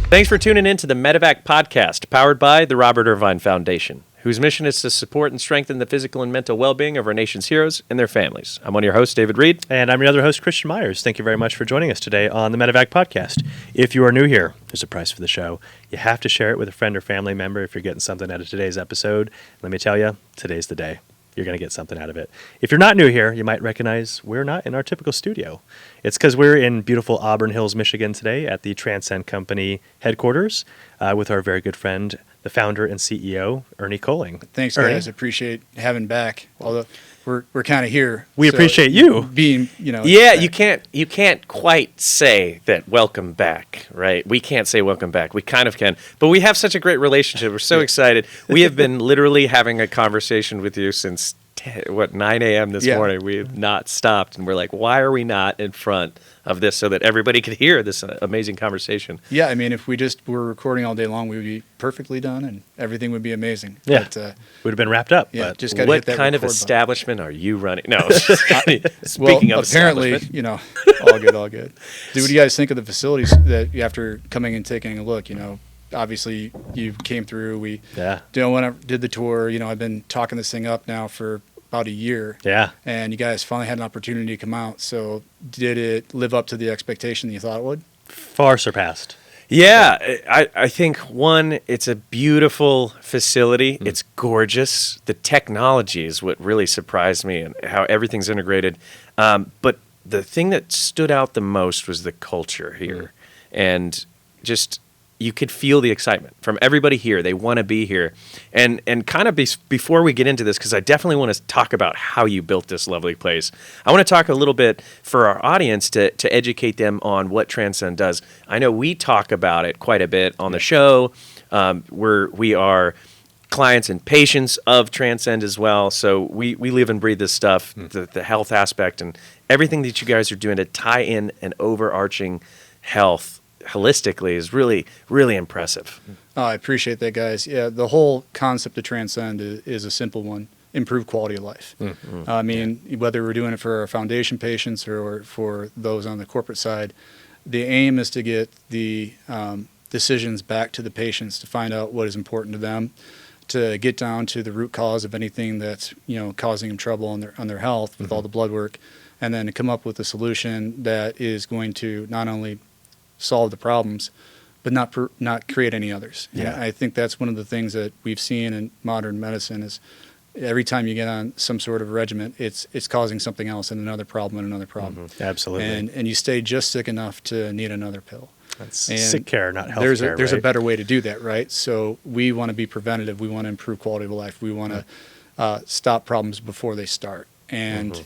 Thanks for tuning in to the Medevac podcast, powered by the Robert Irvine Foundation, whose mission is to support and strengthen the physical and mental well-being of our nation's heroes and their families. I'm one of your hosts, David Reid. And I'm your other host, Christian Meyers. Thank you very much for joining us today on the Medevac podcast. If you are new here, there's a price for the show. You have to share it with a friend or family member if you're getting something out of today's episode. Let me tell you, today's the day. You're going to get something out of it. If you're not new here, you might recognize we're not in our typical studio. It's because we're in beautiful Auburn Hills, Michigan today at the Transcend Company headquarters with our very good friend, the founder and CEO, Ernie Colling. Thanks, guys. Appreciate having back. Although we're kind of here. We appreciate you being, Yeah, you can't quite say that welcome back, right? We can't say welcome back. We kind of can, but we have such a great relationship. We're so excited. We have been literally having a conversation with you since 9 a.m. this morning. We have not stopped, and we're like, why are we not in front of this so that everybody could hear this amazing conversation? Yeah, I mean, if we just were recording all day long, we would be perfectly done, and everything would be amazing. Yeah, but, would have been wrapped up. Yeah, but just got to what hit that kind of record establishment are you running? No, Speaking of apparently, establishment. all good. Dude, what do you guys think of the facilities that after coming and taking a look? Obviously you came through. We did the tour. I've been talking this thing up now for about a year. Yeah. And you guys finally had an opportunity to come out. So did it live up to the expectation that you thought it would? Far surpassed. Yeah, I think, one, it's a beautiful facility. It's gorgeous. The technology is what really surprised me and how everything's integrated. But the thing that stood out the most was the culture here. And just, you could feel the excitement from everybody here. They want to be here. And kind of before we get into this, because I definitely want to talk about how you built this lovely place, I want to talk a little bit for our audience to educate them on what Transcend does. I know we talk about it quite a bit on the show. We are clients and patients of Transcend as well. So we live and breathe this stuff, the health aspect and everything that you guys are doing to tie in an overarching health holistically is really, really impressive. Oh, I appreciate that, guys. Yeah, the whole concept of Transcend is a simple one: improve quality of life. I mean, whether we're doing it for our foundation patients or for those on the corporate side, the aim is to get the decisions back to the patients to find out what is important to them, to get down to the root cause of anything that's causing them trouble on their health with all the blood work, and then to come up with a solution that is going to not only solve the problems, but not create any others. Yeah. And I think that's one of the things that we've seen in modern medicine is every time you get on some sort of regimen, it's causing something else and another problem and another problem. Absolutely. And you stay just sick enough to need another pill. That's sick care, not health care. There's a better way to do that, right? So we want to be preventative. We want to improve quality of life. We want to stop problems before they start. And,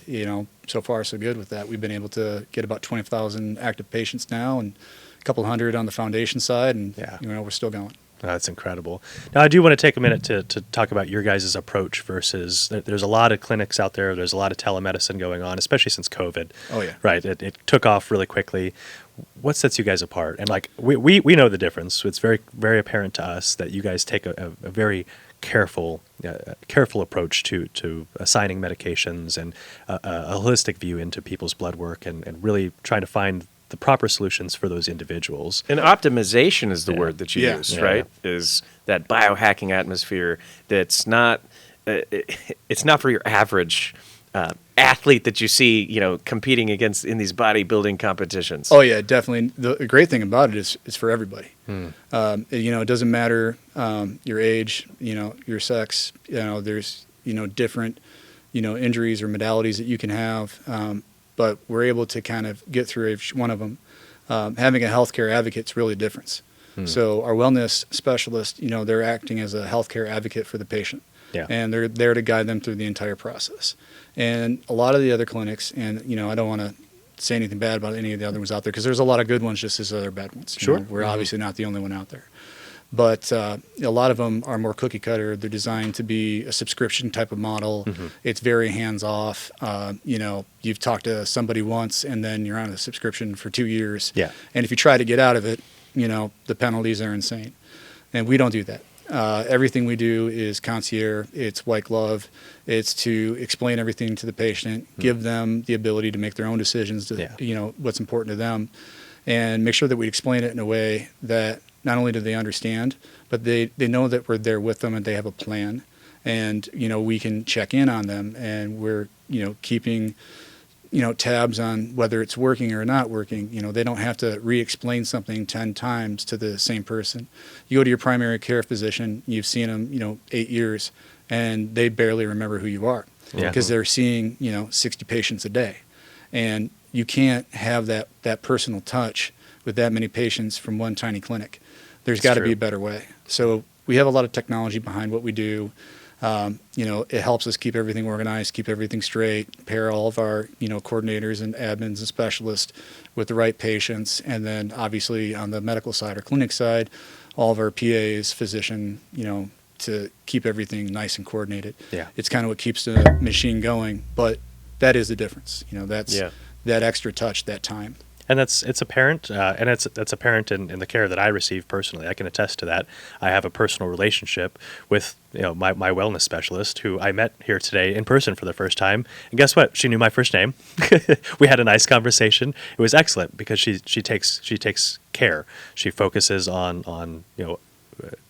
so far so good with that. We've been able to get about 20,000 active patients now and a couple hundred on the foundation side. And, we're still going. That's incredible. Now, I do want to take a minute to talk about your guys' approach versus there's a lot of clinics out there. There's a lot of telemedicine going on, especially since COVID. Oh, yeah. Right. It took off really quickly. What sets you guys apart? And we know the difference. It's very, very apparent to us that you guys take a very careful approach to assigning medications and a holistic view into people's blood work and really trying to find the proper solutions for those individuals. And optimization is the word that you use, right? Is that biohacking atmosphere that's not, it's not for your average athlete that you see, competing against in these bodybuilding competitions. Oh yeah, definitely. The great thing about it is it's for everybody. It doesn't matter your age, your sex. There's different injuries or modalities that you can have, but we're able to kind of get through each one of them. Having a healthcare advocate is really a difference. So our wellness specialists, they're acting as a healthcare advocate for the patient. Yeah. And they're there to guide them through the entire process. And a lot of the other clinics, and I don't want to say anything bad about any of the other ones out there because there's a lot of good ones just as other bad ones. Sure. We're obviously not the only one out there. But a lot of them are more cookie cutter. They're designed to be a subscription type of model. It's very hands off. You've talked to somebody once and then you're on a subscription for 2 years. Yeah. And if you try to get out of it, the penalties are insane. And we don't do that. Everything we do is concierge. It's white glove. It's to explain everything to the patient, give them the ability to make their own decisions to, what's important to them, and make sure that we explain it in a way that not only do they understand, but they know that we're there with them and they have a plan. And, we can check in on them, and we're, keeping, tabs on whether it's working or not working. They don't have to re-explain something 10 times to the same person. You go to your primary care physician, you've seen them, 8 years, and they barely remember who you are because they're seeing, 60 patients a day. And you can't have that personal touch with that many patients from one tiny clinic. There's got to be a better way. So we have a lot of technology behind what we do. It helps us keep everything organized, keep everything straight, pair all of our, coordinators and admins and specialists with the right patients. And then obviously on the medical side or clinic side, all of our PAs, physician, to keep everything nice and coordinated. Yeah. It's kind of what keeps the machine going, but that is the difference. That's that extra touch, that time. And it's apparent, and that's apparent in the care that I receive personally. I can attest to that. I have a personal relationship with my wellness specialist, who I met here today in person for the first time. And guess what? She knew my first name. We had a nice conversation. It was excellent because she takes care. She focuses on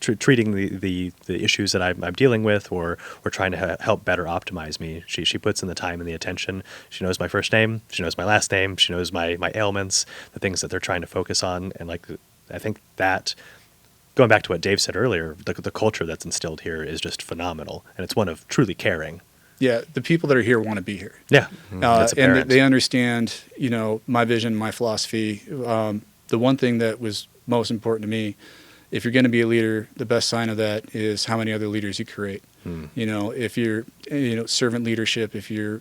treating the issues that I'm dealing with, or trying to help better optimize me. She puts in the time and the attention. She knows my first name. She knows my last name. She knows my ailments, the things that they're trying to focus on. And I think that, going back to what Dave said earlier, the culture that's instilled here is just phenomenal, and it's one of truly caring. Yeah, the people that are here want to be here. Yeah, that's apparent. And they understand, my vision, my philosophy. The one thing that was most important to me, if you're going to be a leader, the best sign of that is how many other leaders you create. If you're, servant leadership, if you're,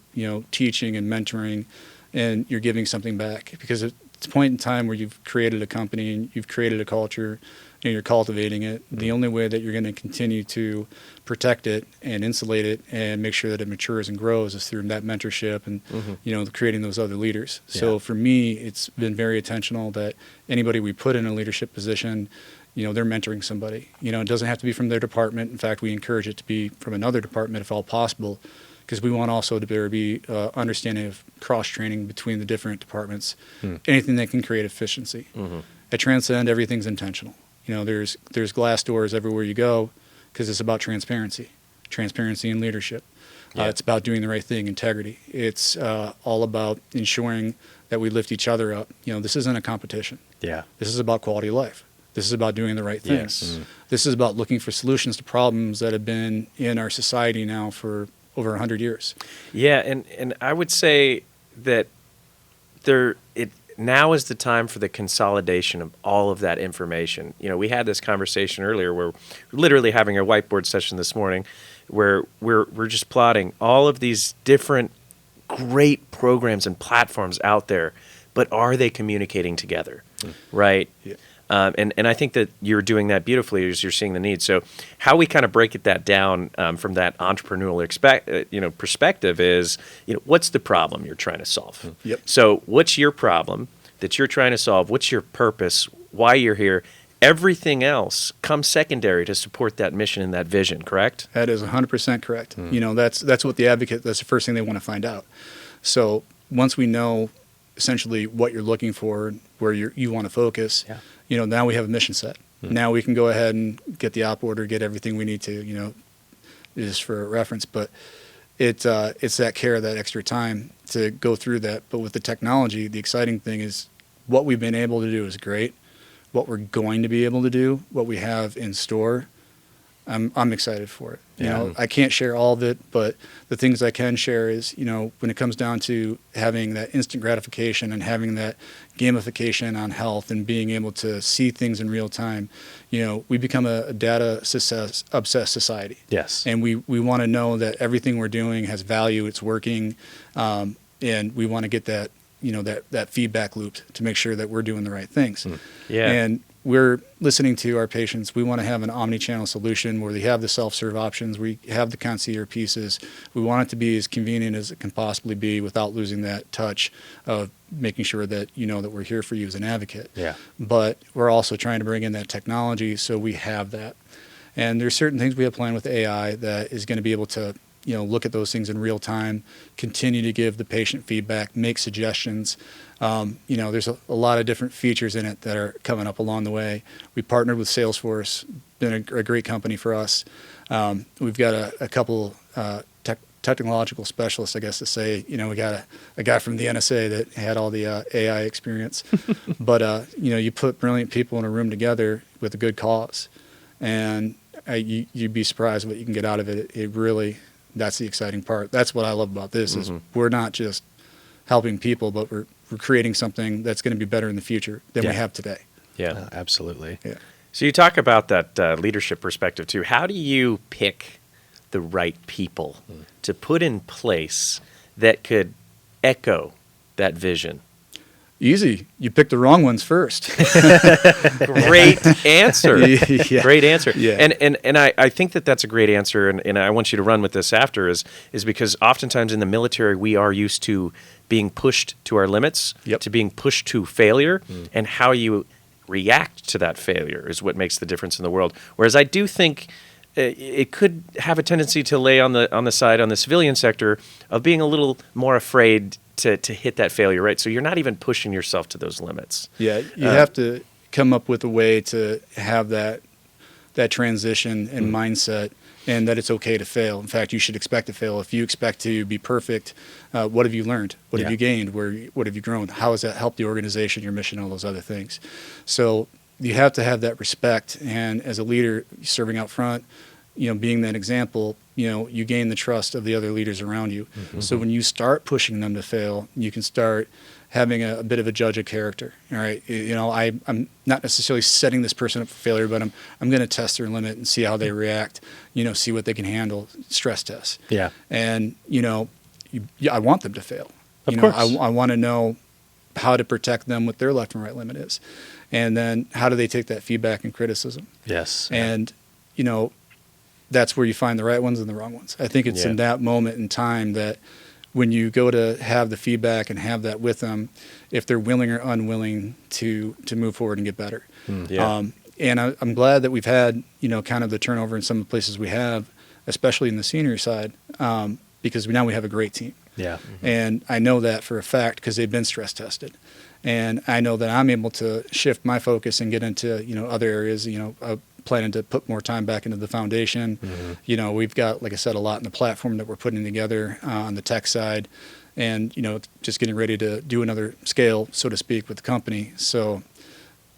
teaching and mentoring, and you're giving something back. Because it's a point in time where you've created a company and you've created a culture and you're cultivating it. The only way that you're going to continue to protect it and insulate it and make sure that it matures and grows is through that mentorship and, creating those other leaders. Yeah. So for me, it's been very intentional that anybody we put in a leadership position, they're mentoring somebody. It doesn't have to be from their department. In fact, we encourage it to be from another department if all possible, because we want also to be understanding of cross-training between the different departments, anything that can create efficiency. At Transcend, everything's intentional. There's glass doors everywhere you go because it's about transparency and leadership. It's about doing the right thing, integrity. It's all about ensuring that we lift each other up. This isn't a competition. Yeah. This is about quality of life. This is about doing the right things. This is about looking for solutions to problems that have been in our society now for over 100 years. Yeah, and I would say that now is the time for the consolidation of all of that information. We had this conversation earlier where we're literally having a whiteboard session this morning where we're just plotting all of these different great programs and platforms out there, but are they communicating together, right? Yeah. And I think that you're doing that beautifully as you're seeing the need. So how we kind of break that down from that entrepreneurial perspective is, what's the problem you're trying to solve? Yep. So what's your problem that you're trying to solve? What's your purpose? Why you're here? Everything else comes secondary to support that mission and that vision, correct? That is 100% correct. That's what the advocate, that's the first thing they want to find out. So once we know essentially what you're looking for, where you want to focus, now we have a mission set. Now we can go ahead and get the op order, get everything we need to, just for reference. But it's that care, that extra time to go through that. But with the technology, the exciting thing is what we've been able to do is great. What we're going to be able to do, what we have in store, I'm excited for it. I can't share all of it, but the things I can share is, when it comes down to having that instant gratification and having that gamification on health and being able to see things in real time, we become a data obsessed society. Yes. And we want to know that everything we're doing has value, it's working, and we want to get that, that feedback loop to make sure that we're doing the right things. Yeah. And we're listening to our patients. We want to have an omni-channel solution where they have the self-serve options. We have the concierge pieces. We want it to be as convenient as it can possibly be without losing that touch of making sure that that we're here for you as an advocate. Yeah. But we're also trying to bring in that technology so we have that. And there's certain things we have planned with AI that is going to be able to, look at those things in real time, continue to give the patient feedback, make suggestions. There's a lot of different features in it that are coming up along the way. We partnered with Salesforce, been a great company for us. We've got a couple technological specialists, I guess to say. We got a guy from the NSA that had all the AI experience. But, you put brilliant people in a room together with a good cause, and you'd be surprised what you can get out of it. It really, that's the exciting part. That's what I love about this is we're not just helping people, but we're creating something that's going to be better in the future than we have today. Yeah, absolutely. Yeah. So you talk about that leadership perspective too. How do you pick the right people to put in place that could echo that vision? Easy. You pick the wrong ones first. Great answer. Yeah. Great answer. Yeah. And I think that's a great answer, and I want you to run with this after, is because oftentimes in the military we are used to being pushed to our limits, to being pushed to failure, and how you react to that failure is what makes the difference in the world. Whereas I do think it could have a tendency to lay on the side on the civilian sector of being a little more afraid to hit that failure, right? So you're not even pushing yourself to those limits. Yeah, you have to come up with a way to have that transition and mindset, and that it's okay to fail. In fact, you should expect to fail. If you expect to be perfect, what have you learned? What have you gained? What have you grown? How has that helped the organization, your mission, all those other things? So you have to have that respect, and as a leader serving out front, being that example, you gain the trust of the other leaders around you. So when you start pushing them to fail, you can start having a bit of a judge of character. All right, I'm not necessarily setting this person up for failure, but I'm going to test their limit and see how they react. See what they can handle. Stress tests. Yeah. And I want them to fail. Of course. I want to know how to protect them, what their left and right limit is, and then how do they take that feedback and criticism. Yes. And that's where you find the right ones and the wrong ones. I think it's in that moment in time that when you go to have the feedback and have that with them, if they're willing or unwilling to move forward and get better. And I'm glad that we've had, kind of the turnover in some of the places we have, especially in the senior side, because now we have a great team. Yeah. And I know that for a fact because they've been stress tested. And I know that I'm able to shift my focus and get into, other areas, planning to put more time back into the foundation. We've got, like I said, a lot in the platform that we're putting together on the tech side, and just getting ready to do another scale, so to speak, with the company. So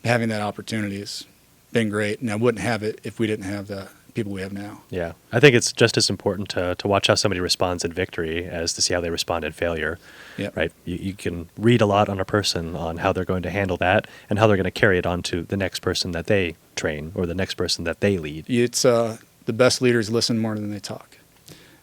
having that opportunity has been great, and I wouldn't have it if we didn't have the people we have now. Yeah, I think it's just as important to watch how somebody responds in victory as to see how they respond in failure. Yep. Right? You can read a lot on a person on how they're going to handle that and how they're going to carry it on to the next person that they train or the next person that they lead. It's the best leaders listen more than they talk,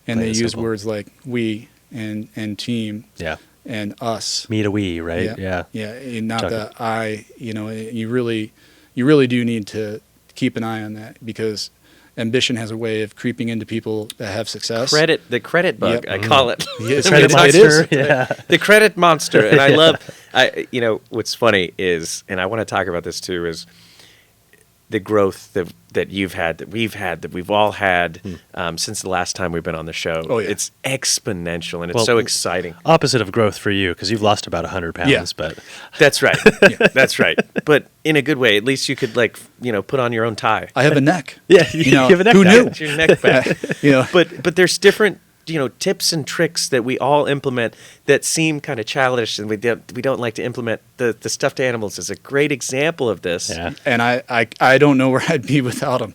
and they use simple. words like we and team. Yeah. And us. Me to we, right? Yeah. And not the I. You really do need to keep an eye on that, because ambition has a way of creeping into people that have success. The credit bug, I call it. Yes, Credit monster. The credit monster. And I love, what's funny is, and I want to talk about this too, is the growth that you've had, that we've all had since the last time we've been on the show. Oh, yeah. It's exponential, and it's so exciting. Opposite of growth for you, because you've lost about 100 pounds. Yeah. But That's right. That's right. But in a good way. At least you could put on your own tie. I have a neck. yeah, you have a neck who back. knew? Get your neck back. But there's different tips and tricks that we all implement that seem kind of childish, and we don't like to implement. The stuffed animals is a great example of this. Yeah. And I don't know where I'd be without them.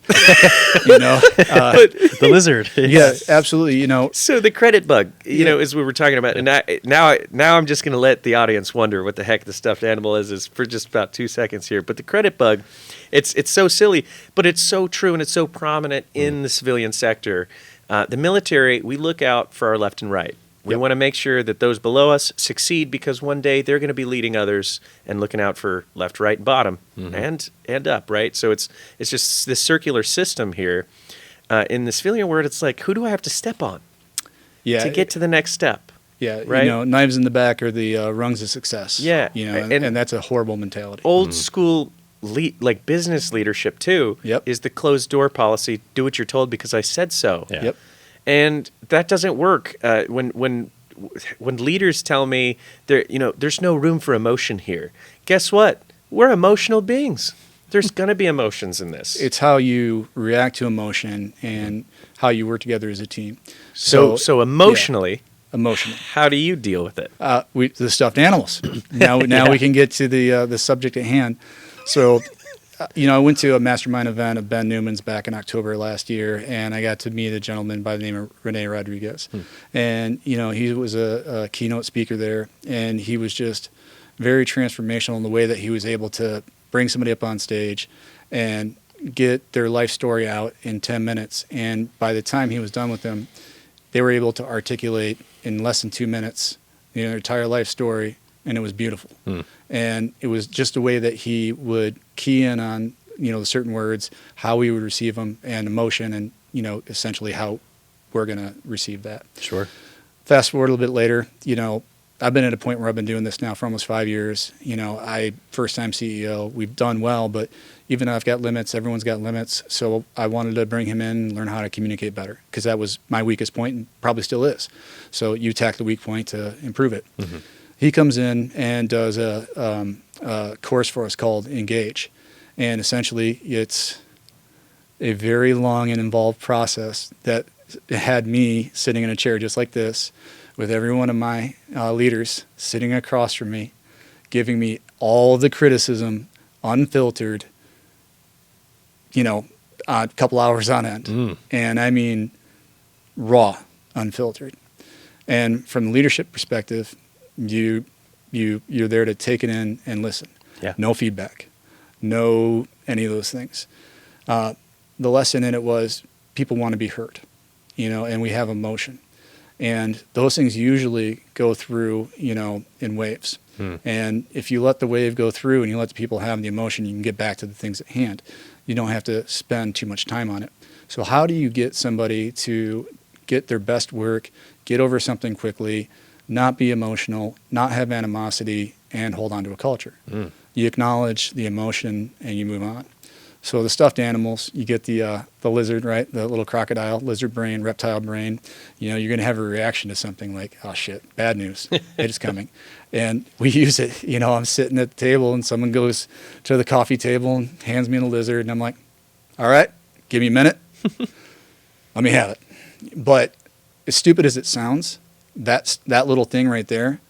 The lizard. Yeah, absolutely. So the credit bug, as we were talking about, and now I'm just going to let the audience wonder what the heck the stuffed animal is for just about 2 seconds here. But the credit bug, it's so silly, but it's so true, and it's so prominent in the civilian sector. The military, we look out for our left and right. We want to make sure that those below us succeed, because one day they're going to be leading others and looking out for left, right, and bottom, and up, right? So it's just this circular system here. In the civilian world, it's like, who do I have to step on to get to the next step? Yeah, right? Knives in the back are the rungs of success. Yeah. And that's a horrible mentality. Old school business leadership too Yep. is the closed door policy. Do what you're told because I said so. Yeah. Yep. And that doesn't work. When leaders tell me there's no room for emotion here, guess what? We're emotional beings. There's going to be emotions in this. It's how you react to emotion and how you work together as a team. So emotionally, emotionally, how do you deal with it? The stuffed animals. Now we can get to the subject at hand. So, I went to a mastermind event of Ben Newman's back in October last year, and I got to meet a gentleman by the name of Rene Rodriguez. And, he was a keynote speaker there, and he was just very transformational in the way that he was able to bring somebody up on stage and get their life story out in 10 minutes. And by the time he was done with them, they were able to articulate in less than 2 minutes their entire life story, and it was beautiful. And it was just a way that he would key in on, the certain words, how we would receive them, and emotion, and, essentially how we're going to receive that. Sure. Fast forward a little bit later, I've been at a point where I've been doing this now for almost 5 years. First-time CEO. We've done well, but even though I've got limits, everyone's got limits. So I wanted to bring him in and learn how to communicate better, because that was my weakest point and probably still is. So you attack the weak point to improve it. He comes in and does a course for us called Engage. And essentially, it's a very long and involved process that had me sitting in a chair just like this, with every one of my leaders sitting across from me, giving me all the criticism, unfiltered, a couple hours on end. And I mean raw, unfiltered. And from the leadership perspective, you're there to take it in and listen. Yeah. No feedback, no any of those things. The lesson in it was people want to be heard, and we have emotion. And those things usually go through, in waves. And if you let the wave go through and you let the people have the emotion, you can get back to the things at hand. You don't have to spend too much time on it. So how do you get somebody to get their best work, get over something quickly, not be emotional, not have animosity, and hold on to a culture? You acknowledge the emotion and you move on. So the stuffed animals, you get the lizard, right? The little crocodile, lizard brain, reptile brain. You're going to have a reaction to something like, oh shit, bad news, it is coming. And we use it. I'm sitting at the table and someone goes to the coffee table and hands me a lizard, and I'm like, all right, give me a minute. Let me have it. But as stupid as it sounds, that little thing right there,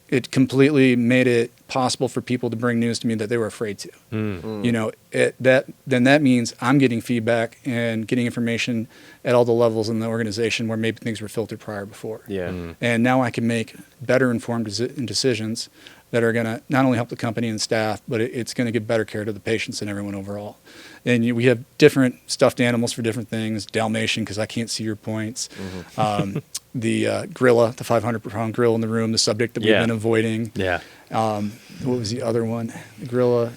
it completely made it possible for people to bring news to me that they were afraid to. Then that means I'm getting feedback and getting information at all the levels in the organization where maybe things were filtered prior before. And now I can make better informed decisions that are going to not only help the company and staff, but it's going to give better care to the patients and everyone overall. And we have different stuffed animals for different things. Dalmatian, because I can't see your points. The gorilla, the 500-pound gorilla in the room, the subject that we've been avoiding. What was the other one? The gorilla,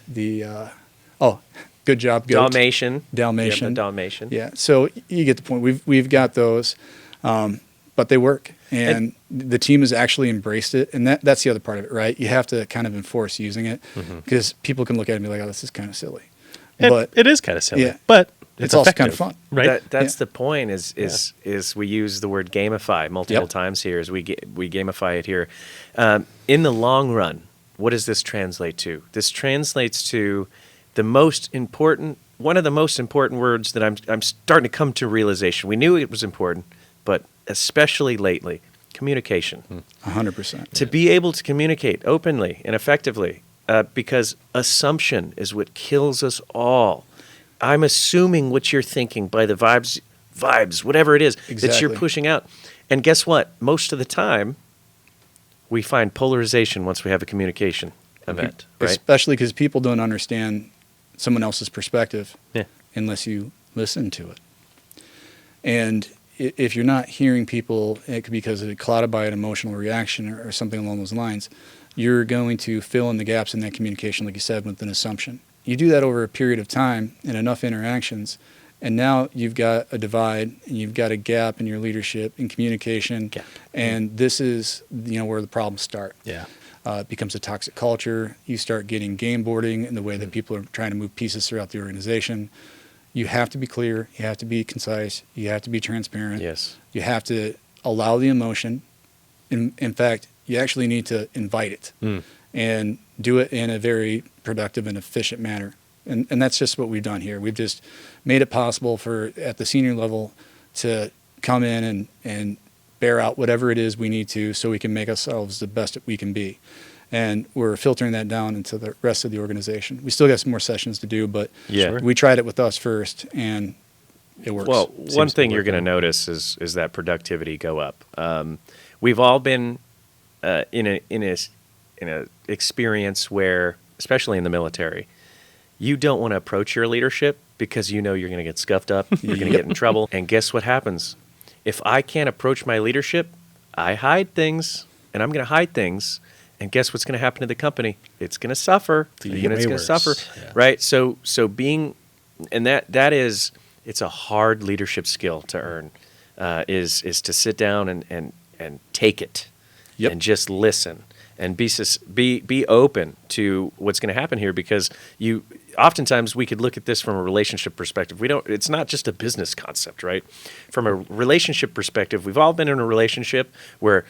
good job, goat. Dalmatian. Yeah, the Dalmatian. Yeah, so you get the point. We've got those, but they work. And the team has actually embraced it. And that's the other part of it, right? You have to kind of enforce using it, because people can look at it and be like, oh, this is kind of silly. But it is kind of silly. Yeah. But it's also kind of effective, fun. right? That's the point. Is we use the word gamify multiple times here. As we gamify it here. In the long run, what does this translate to? This translates to one of the most important words that I'm starting to come to realization. We knew it was important, but especially lately, communication. 100%. To be able to communicate openly and effectively, because assumption is what kills us all. I'm assuming what you're thinking by the vibes, whatever it is that you're pushing out. And guess what? Most of the time, we find polarization once we have a communication event, right? Especially because people don't understand someone else's perspective unless you listen to it. And if you're not hearing people, it could be because it's clouded by an emotional reaction or something along those lines, you're going to fill in the gaps in that communication, like you said, with an assumption. You do that over a period of time and enough interactions, and now you've got a divide and you've got a gap in your leadership and communication, and this is where the problems start. It becomes a toxic culture. You start getting game boarding in the way that people are trying to move pieces throughout the organization. You have to be clear. You have to be concise. You have to be transparent. Yes. You have to allow the emotion. In fact, you actually need to invite it and do it in a very productive and efficient manner. And that's just what we've done here. We've just made it possible for, at the senior level, to come in and bear out whatever it is we need to so we can make ourselves the best that we can be. And we're filtering that down into the rest of the organization. We still got some more sessions to do, but Yeah. we tried it with us first, and it works. Well, one to thing be you're going to working. notice is that productivity go up. We've all been in a experience where, especially in the military, you don't want to approach your leadership because you know you're going to get scuffed up, you're going to get in trouble, and guess what happens? If I can't approach my leadership, I hide things, and I'm going to hide things. And guess what's going to happen to the company? It's going to suffer. The Way unit's going to worse. suffer, Yeah. right? So being, and that is, it's a hard leadership skill to earn, is to sit down and take it, Yep. and just listen and be open to what's going to happen here, because oftentimes we could look at this from a relationship perspective. It's not just a business concept, right? From a relationship perspective, we've all been in a relationship where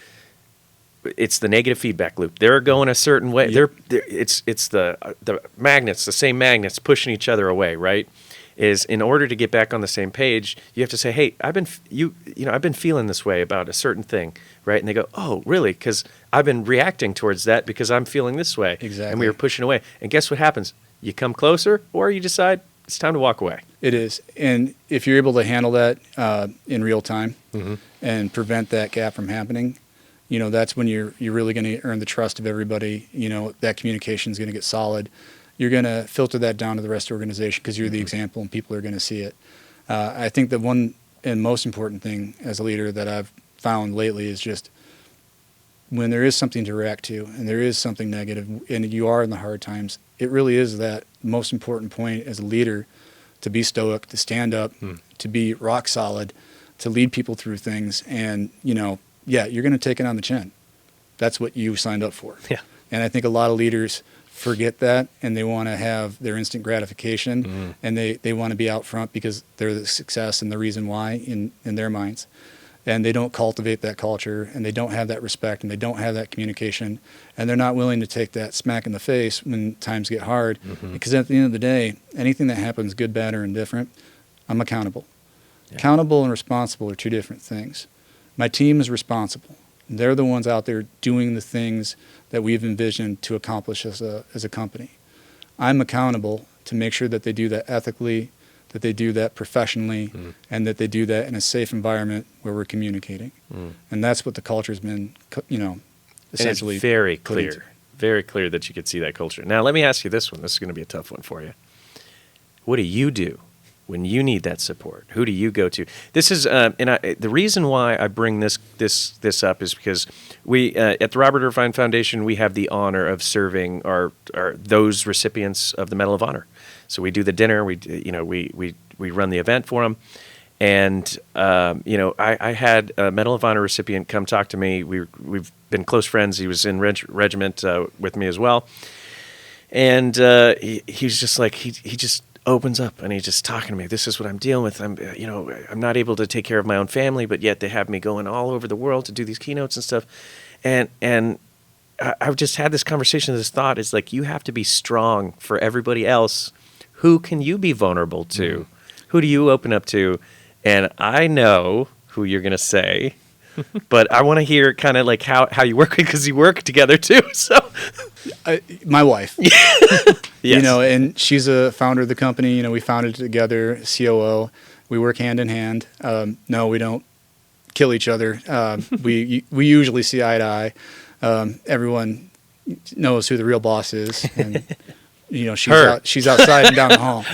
it's the negative feedback loop. They're going a certain way. Yep. It's the magnets, the same magnets pushing each other away, right? Is in order to get back on the same page, you have to say, "Hey, I've been feeling this way about a certain thing," right? And they go, "Oh, really? Because I've been reacting towards that because I'm feeling this way." Exactly. And we were pushing away. And guess what happens? You come closer, or you decide it's time to walk away. It is. And if you're able to handle that in real time Mm-hmm. and prevent that gap from happening, that's when you're really going to earn the trust of everybody. That communication is going to get solid. You're going to filter that down to the rest of the organization because you're the example and people are going to see it. I think the one and most important thing as a leader that I've found lately is just when there is something to react to and there is something negative and you are in the hard times, it really is that most important point as a leader to be stoic, to stand up, to be rock solid, to lead people through things. And, you're going to take it on the chin. That's what you signed up for. Yeah. And I think a lot of leaders forget that and they want to have their instant gratification and they want to be out front because they're the success and the reason why in their minds. And they don't cultivate that culture and they don't have that respect and they don't have that communication and they're not willing to take that smack in the face when times get hard because at the end of the day, anything that happens, good, bad, or indifferent, I'm accountable. Yeah. Accountable and responsible are two different things. My team is responsible. They're the ones out there doing the things that we've envisioned to accomplish as a company. I'm accountable to make sure that they do that ethically, that they do that professionally, and that they do that in a safe environment where we're communicating. And that's what the culture's been, essentially. And it's very put into. very clear that you could see that culture. Now, let me ask you this one. This is going to be a tough one for you. What do you do when you need that support? Who do you go to? This is, the reason why I bring this up is because we at the Robert Irvine Foundation we have the honor of serving those recipients of the Medal of Honor. So we do the dinner. We run the event for them, and I had a Medal of Honor recipient come talk to me. We've been close friends. He was in regiment with me as well, and he's just like he just opens up and he's just talking to me. This is what I'm dealing with. I'm not able to take care of my own family, but yet they have me going all over the world to do these keynotes and stuff. And I've just had this conversation, this thought is like, you have to be strong for everybody else. Who can you be vulnerable to? Who do you open up to? And I know who you're going to say, but I want to hear kind of like how you work, because you work together too. So My wife. yes. And she's a founder of the company. We founded it together, COO. We work hand in hand. No, we don't kill each other. We usually see eye to eye. Everyone knows who the real boss is. And, she's outside and down the hall.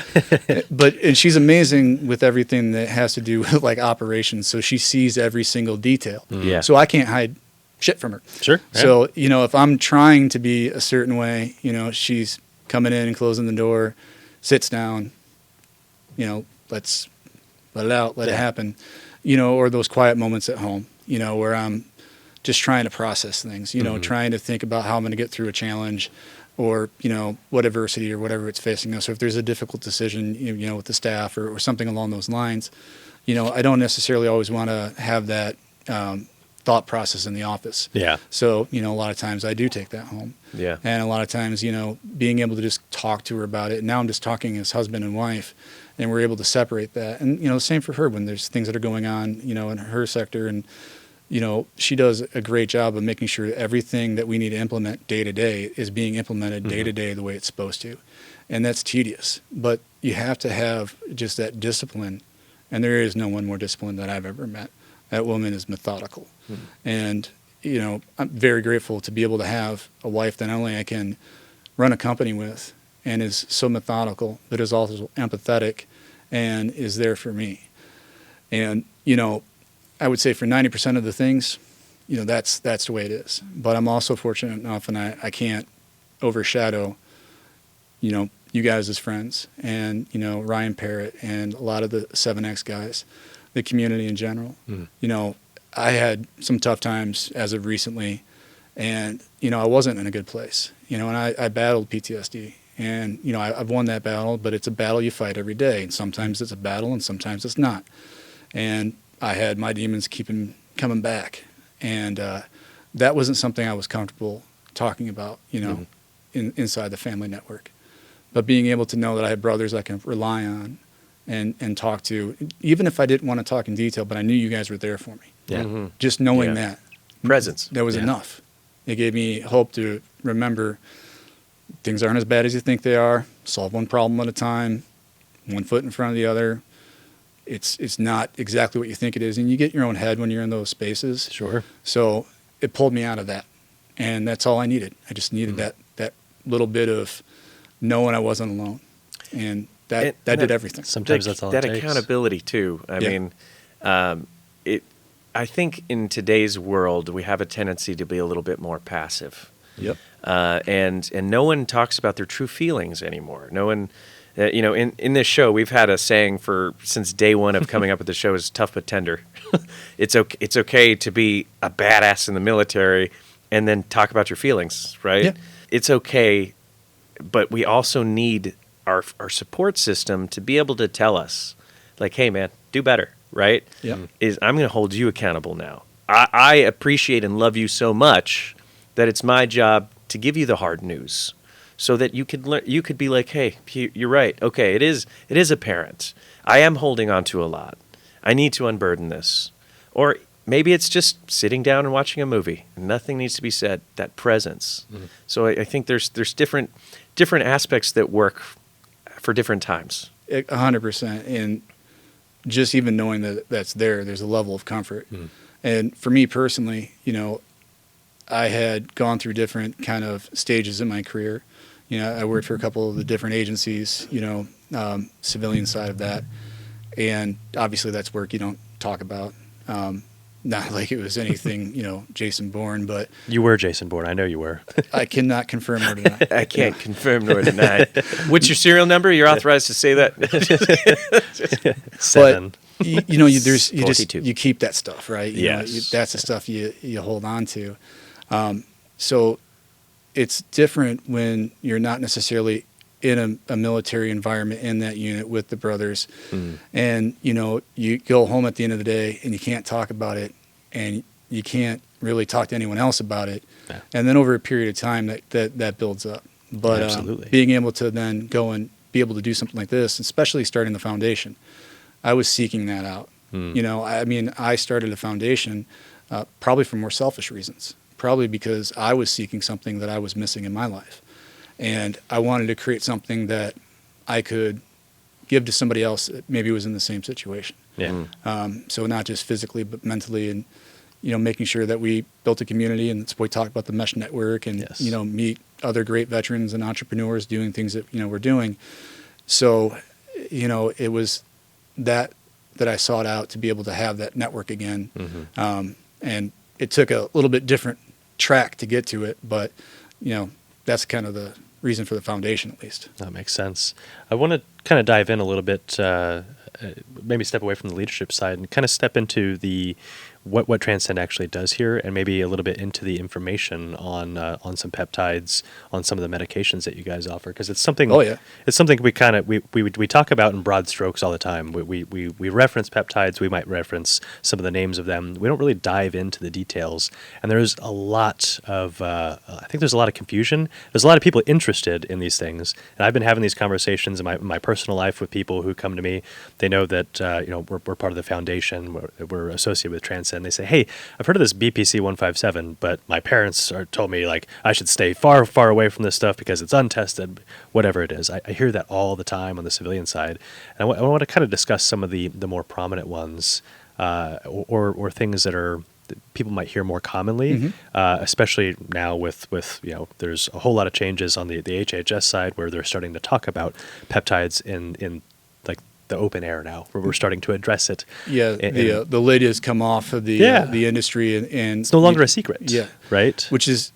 And she's amazing with everything that has to do with like operations. So she sees every single detail. Yeah. So I can't hide shit from her. Sure. Yeah. So, if I'm trying to be a certain way, she's coming in and closing the door, sits down, let's let it out, let it happen, or those quiet moments at home, where I'm just trying to process things, trying to think about how I'm going to get through a challenge, or, what adversity or whatever it's facing us. So if there's a difficult decision, with the staff or something along those lines, I don't necessarily always want to have that thought process in the office. Yeah. So, a lot of times I do take that home. Yeah. And a lot of times, being able to just talk to her about it. Now I'm just talking as husband and wife, and we're able to separate that. And, same for her when there's things that are going on, in her sector. And, she does a great job of making sure everything that we need to implement day to day is being implemented day to day the way it's supposed to. And that's tedious. But you have to have just that discipline. And there is no one more disciplined that I've ever met. That woman is methodical. And, I'm very grateful to be able to have a wife that not only I can run a company with and is so methodical, but is also empathetic and is there for me. And, I would say for 90% of the things, that's the way it is. But I'm also fortunate enough, and I can't overshadow, you guys as friends and, Ryan Parrott and a lot of the 7X guys, the community in general. I had some tough times as of recently, and, I wasn't in a good place, and I battled PTSD. And, I've won that battle, but it's a battle you fight every day. And sometimes it's a battle and sometimes it's not. And I had my demons keeping coming back. And that wasn't something I was comfortable talking about, inside the family network. But being able to know that I had brothers I can rely on and talk to, even if I didn't want to talk in detail, but I knew you guys were there for me. Yeah. Just knowing that. Presence. That was enough. It gave me hope to remember things aren't as bad as you think they are. Solve one problem at a time, one foot in front of the other. It's not exactly what you think it is. And you get your own head when you're in those spaces. Sure. So it pulled me out of that. And that's all I needed. I just needed that little bit of knowing I wasn't alone. And that did everything. Sometimes that's all that it takes. accountability too. I mean, I think in today's world we have a tendency to be a little bit more passive. Yep. And no one talks about their true feelings anymore. No one, in this show we've had a saying since day one of coming up with the show is tough but tender. It's okay to be a badass in the military and then talk about your feelings, right? Yeah. It's okay, but we also need our support system to be able to tell us, like, hey man, do better, right? Yeah. I'm going to hold you accountable now. I appreciate and love you so much that it's my job to give you the hard news, so that you could be like, hey, you're right. Okay, it is apparent. I am holding on to a lot. I need to unburden this. Or maybe it's just sitting down and watching a movie. Nothing needs to be said. That presence. So I think there's different aspects that work for different times. 100%. And just even knowing that that's there's a level of comfort. And for me personally, I had gone through different kind of stages in my career. I worked for a couple of the different agencies, civilian side of that. And obviously that's work you don't talk about. Not like it was anything, Jason Bourne, but... You were Jason Bourne. I know you were. I cannot confirm nor deny. I can't confirm nor deny. What's your serial number? You're authorized to say that. 7. But, you 42. you keep that stuff, right? Yes. That's the stuff you hold on to. So it's different when you're not necessarily in a military environment in that unit with the brothers. And, you go home at the end of the day and you can't talk about it and you can't really talk to anyone else about it. Yeah. And then over a period of time that builds up. But Absolutely. Being able to then go and be able to do something like this, especially starting the foundation, I was seeking that out. I started a foundation probably for more selfish reasons. Probably because I was seeking something that I was missing in my life. And I wanted to create something that I could give to somebody else that maybe was in the same situation. Yeah. So not just physically, but mentally, and, making sure that we built a community. And that's why we talk about the mesh network and, Yes. Meet other great veterans and entrepreneurs doing things that, we're doing. So, it was that I sought out to be able to have that network again. And it took a little bit different track to get to it, but that's kind of the reason for the foundation, at least. That makes sense. I want to kind of dive in a little bit, maybe step away from the leadership side and kind of step into what Transcend actually does here, and maybe a little bit into the information on some peptides, on some of the medications that you guys offer, because it's something. Oh, yeah. It's something we kind of we talk about in broad strokes all the time. We reference peptides. We might reference some of the names of them. We don't really dive into the details, and there's a lot of I think there's a lot of confusion. There's a lot of people interested in these things, and I've been having these conversations in my personal life with people who come to me. They know that we're part of the foundation. We're associated with Transcend. They say, "Hey, I've heard of this BPC 157, but my parents told me like I should stay far away from this stuff because it's untested." Whatever it is, I hear that all the time on the civilian side. And I want to kind of discuss some of the more prominent ones, or things that people might hear more commonly, especially now with there's a whole lot of changes on the HHS side where they're starting to talk about peptides in like the open air now, where we're starting to address it. Yeah, the lid has come off of the industry, and it's no longer a secret. Yeah, right.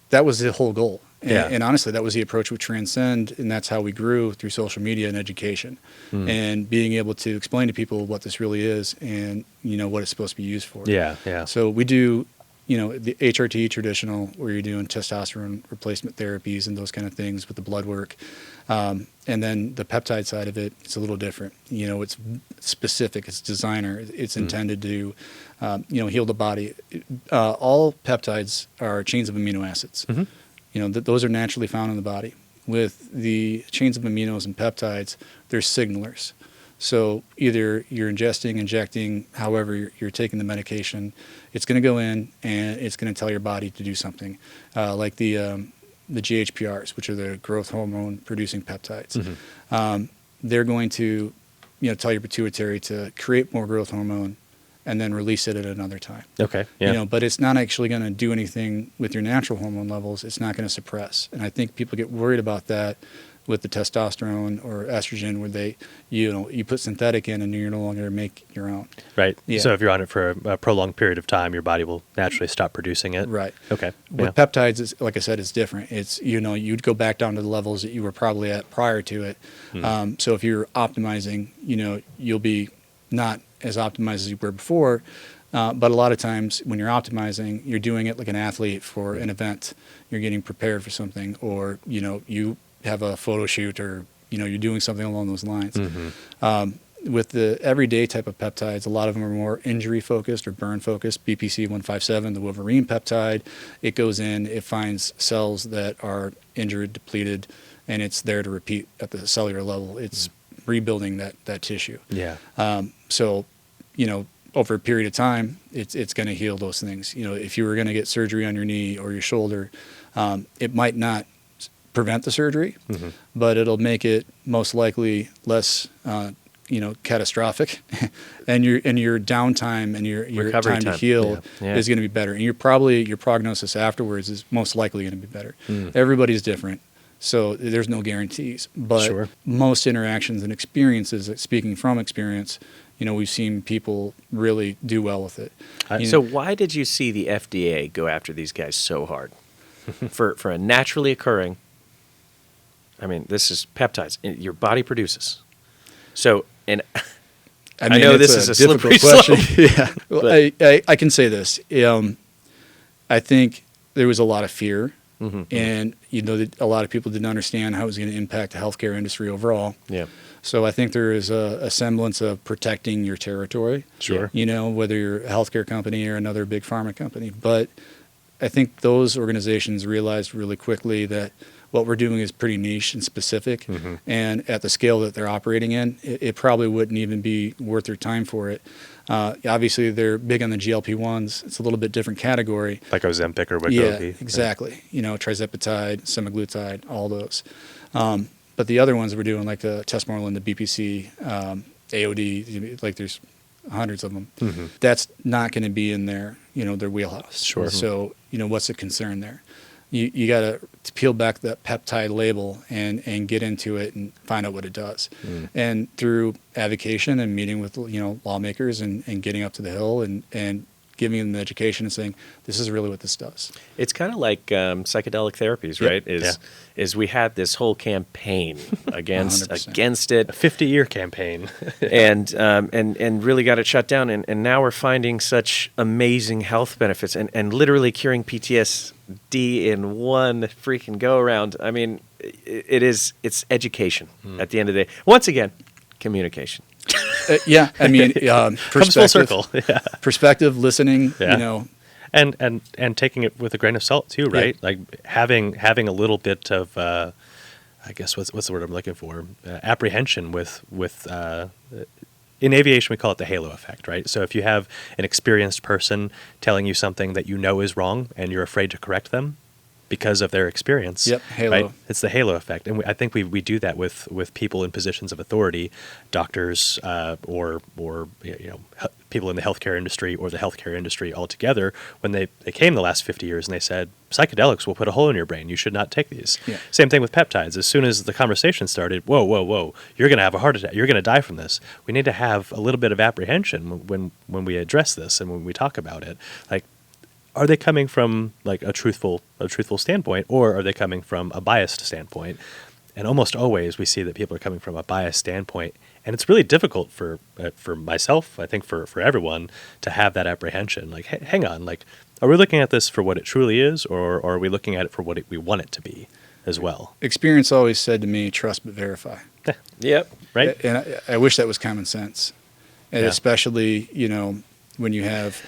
That was the whole goal. Yeah. And honestly, that was the approach with Transcend, and that's how we grew through social media and education, and being able to explain to people what this really is and what it's supposed to be used for. Yeah, yeah. So we do, the HRT traditional, where you're doing testosterone replacement therapies and those kind of things with the blood work, and then the peptide side of it, it's a little different. It's specific, it's designer, it's intended to, heal the body. All peptides are chains of amino acids. Those are naturally found in the body. With the chains of aminos and peptides, they're signalers. So either you're injecting, however you're taking the medication, it's going to go in and it's going to tell your body to do something, like the GHPRs, which are the growth hormone producing peptides. They're going to tell your pituitary to create more growth hormone and then release it at another time. Okay. Yeah. But it's not actually going to do anything with your natural hormone levels. It's not going to suppress. And I think people get worried about that with the testosterone or estrogen, where you put synthetic in and you're no longer make your own. Right. Yeah. So if you're on it for a prolonged period of time, your body will naturally stop producing it. Right. Okay. With peptides, like I said, it's different. It's, you'd go back down to the levels that you were probably at prior to it. So if you're optimizing, you'll be not as optimized as you were before. But a lot of times when you're optimizing, you're doing it like an athlete for an event. You're getting prepared for something, or, you have a photo shoot, or, you're doing something along those lines. With the everyday type of peptides, a lot of them are more injury focused or burn focused. BPC 157, the Wolverine peptide, it goes in, it finds cells that are injured, depleted, and it's there to repeat at the cellular level. It's rebuilding that tissue. Yeah. So, over a period of time, it's going to heal those things. If you were going to get surgery on your knee or your shoulder, it might not prevent the surgery, but it'll make it most likely less, catastrophic, and your downtime and your Recovery time to heal Yeah. is going to be better, and your prognosis afterwards is most likely going to be better. Everybody's different. So there's no guarantees, but most interactions and experiences, speaking from experience, we've seen people really do well with it. So why did you see the FDA go after these guys so hard for a naturally occurring? I mean, this is peptides your body produces. So, and I know this is a slippery question. slope. Yeah, well, I can say this. I think there was a lot of fear. And a lot of people didn't understand how it was going to impact the healthcare industry overall. Yeah. So I think there is a semblance of protecting your territory. Sure. Whether you're a healthcare company or another big pharma company. But I think those organizations realized really quickly that what we're doing is pretty niche and specific. And at the scale that they're operating in, it probably wouldn't even be worth their time for it. Obviously, they're big on the GLP-1s. It's a little bit different category. Like Ozempic or Wegovy. Yeah, exactly. Trizepatide, semaglutide, all those. But the other ones we're doing, like the Testmorlin, the BPC, AOD, like there's hundreds of them. That's not going to be in their wheelhouse. Sure. So, what's the concern there? You got to peel back that peptide label and get into it and find out what it does. And through advocation and meeting with lawmakers and getting up to the Hill and giving them the education and saying, this is really what this does. It's kind of like psychedelic therapies, right? Is we had this whole campaign against 100%. it, A 50-year campaign. and really got it shut down, and now we're finding such amazing health benefits, and literally curing PTSD in one freaking go around. I mean, it's education at the end of the day. Once again, communication. Yeah, I mean, Comes full circle. Yeah. perspective, listening, Yeah. you know. And taking it with a grain of salt too, right? Yeah. Like having a little bit of, I guess what's the word I'm looking for? Apprehension with in aviation we call it the halo effect, right? So if you have an experienced person telling you something that you know is wrong and you're afraid to correct them because of their experience, Yep, halo. right? It's the halo effect, and I think we do that with people in positions of authority, doctors, or people in the healthcare industry or the healthcare industry altogether. When they came the last 50 years and they said psychedelics will put a hole in your brain, you should not take these. Yeah. Same thing with peptides. As soon as the conversation started, whoa, you're going to have a heart attack, you're going to die from this. We need to have a little bit of apprehension when we address this and when we talk about it. Like, are they coming from like a truthful standpoint, or are they coming from a biased standpoint? And almost always we see that people are coming from a biased standpoint, and it's really difficult for myself, I think for everyone, to have that apprehension. Like, hang on, like, are we looking at this for what it truly is, or are we looking at it for what we want it to be as well? Experience always said to me, trust but verify. Yep. Right. And I wish that was common sense, and especially, you know, when you have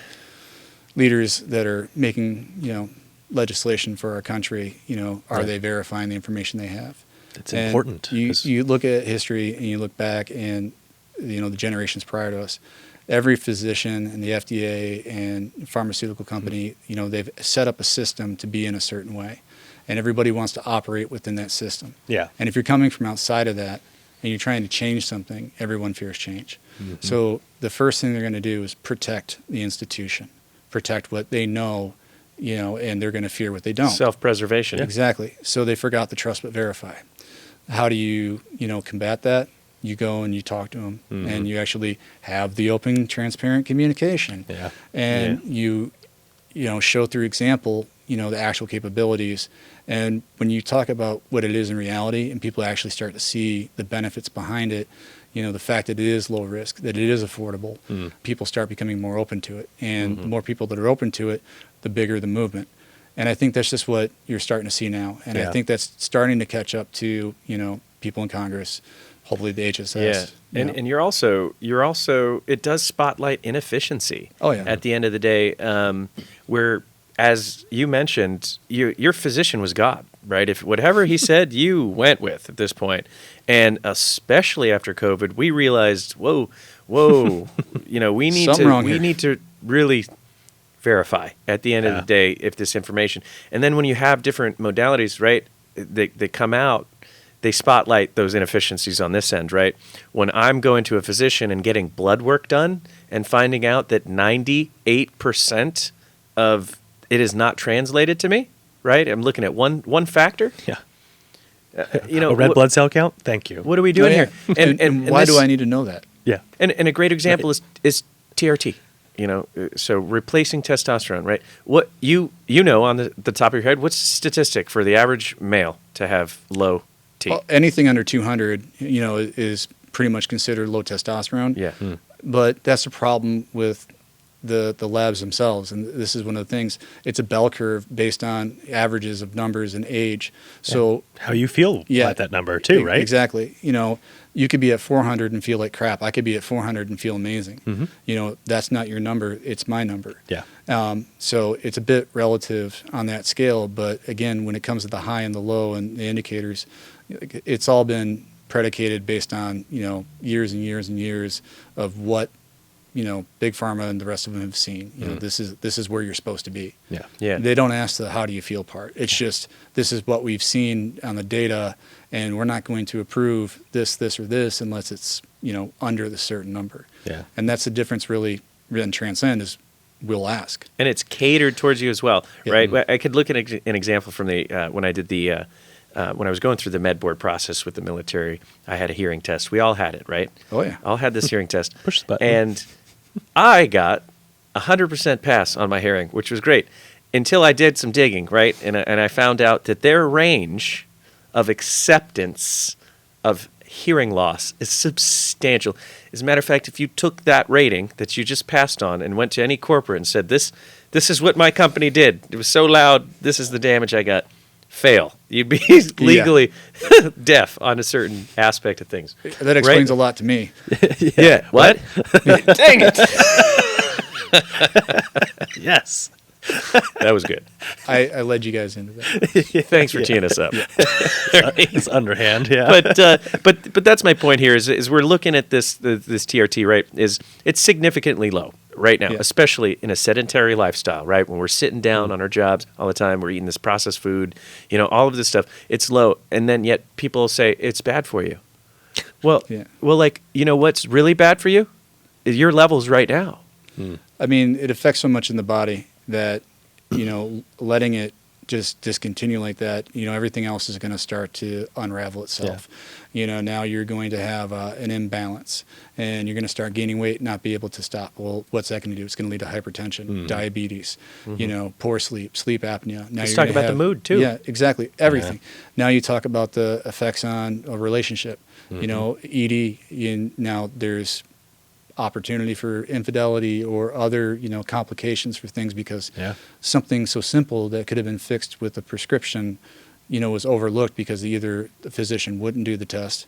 leaders that are making, you know, legislation for our country, you know, are they verifying the information they have? It's important. You look at history and you look back, and you know, the generations prior to us, every physician and the FDA and pharmaceutical company, you know, they've set up a system to be in a certain way, and everybody wants to operate within that system. Yeah. And if you're coming from outside of that and you're trying to change something, everyone fears change. Mm-hmm. So the first thing they're going to do is protect the institution, protect what they know, you know, and they're going to fear what they don't. Self-preservation. Exactly. So they forgot the trust but verify. How do you combat that? You go and you talk to them, and you actually have the open, transparent communication. Yeah. And you know, show through example, you know, the actual capabilities. And when you talk about what it is in reality, and people actually start to see the benefits behind it, you know, the fact that it is low risk, that it is affordable, people start becoming more open to it. And the more people that are open to it, the bigger the movement. And I think that's just what you're starting to see now. And I think that's starting to catch up to, you know, people in Congress, hopefully the HSS. Yeah. And you're also, it does spotlight inefficiency. Oh, yeah. At the end of the day, where, as you mentioned, your physician was God, right? If whatever he said, you went with at this point. And especially after COVID, we realized, whoa, you know, we need to really verify at the end of the day if this information. And then when you have different modalities, right, they come out, they spotlight those inefficiencies on this end, right? When I'm going to a physician and getting blood work done and finding out that 98% of it is not translated to me, right? I'm looking at one factor. Yeah. You know, a red blood cell count? Thank you. What are we doing here? And why do I need to know that? Yeah. And a great example is TRT. You know, so replacing testosterone, right? What you know on the top of your head, what's the statistic for the average male to have low T? Well, anything under 200, you know, is pretty much considered low testosterone. Yeah. But that's a problem with the labs themselves, and this is one of the things. It's a bell curve based on averages of numbers and age. So how you feel at that number too, right? Exactly. You know, you could be at 400 and feel like crap. I could be at 400 and feel amazing. Mm-hmm. You know, that's not your number. It's my number. Yeah. So it's a bit relative on that scale. But again, when it comes to the high and the low and the indicators, it's all been predicated based on, you know, years and years and years of what, you know, Big Pharma and the rest of them have seen. You know, this is where you're supposed to be. Yeah. Yeah. They don't ask the how do you feel part. It's just this is what we've seen on the data, and we're not going to approve this, or this unless it's, you know, under the certain number. Yeah. And that's the difference really in Transcend is we'll ask. And it's catered towards you as well, right? I could look at an example from the when I did the when I was going through the med board process with the military. I had a hearing test. We all had it, right? Oh yeah. All had this hearing test. Push the button. And I got 100% pass on my hearing, which was great until I did some digging, right? And I found out that their range of acceptance of hearing loss is substantial. As a matter of fact, if you took that rating that you just passed on and went to any corporate and said, this is what my company did. It was so loud. This is the damage I got. Fail. You'd be legally deaf on a certain aspect of things. That explains a lot to me. Yeah. What? Dang it. Yes. That was good. I led you guys into that. Thanks for teeing us up. It's underhand, yeah. But that's my point here is we're looking at this TRT, right? Is it's significantly low right now, especially in a sedentary lifestyle, right? When we're sitting down on our jobs all the time, we're eating this processed food, all of this stuff. It's low, and then yet people say it's bad for you. Well, like what's really bad for you is your levels right now. I mean, it affects so much in the body that letting it just discontinue like that, everything else is going to start to unravel itself. Now you're going to have an imbalance, and you're going to start gaining weight and not be able to stop. Well, what's that going to do? It's going to lead to hypertension, diabetes, poor sleep apnea. Now Let's talk about the mood too. Yeah, exactly. Everything. Now you talk about the effects on a relationship. ED. Now there's opportunity for infidelity or other complications for things because something so simple that could have been fixed with a prescription was overlooked because either the physician wouldn't do the test,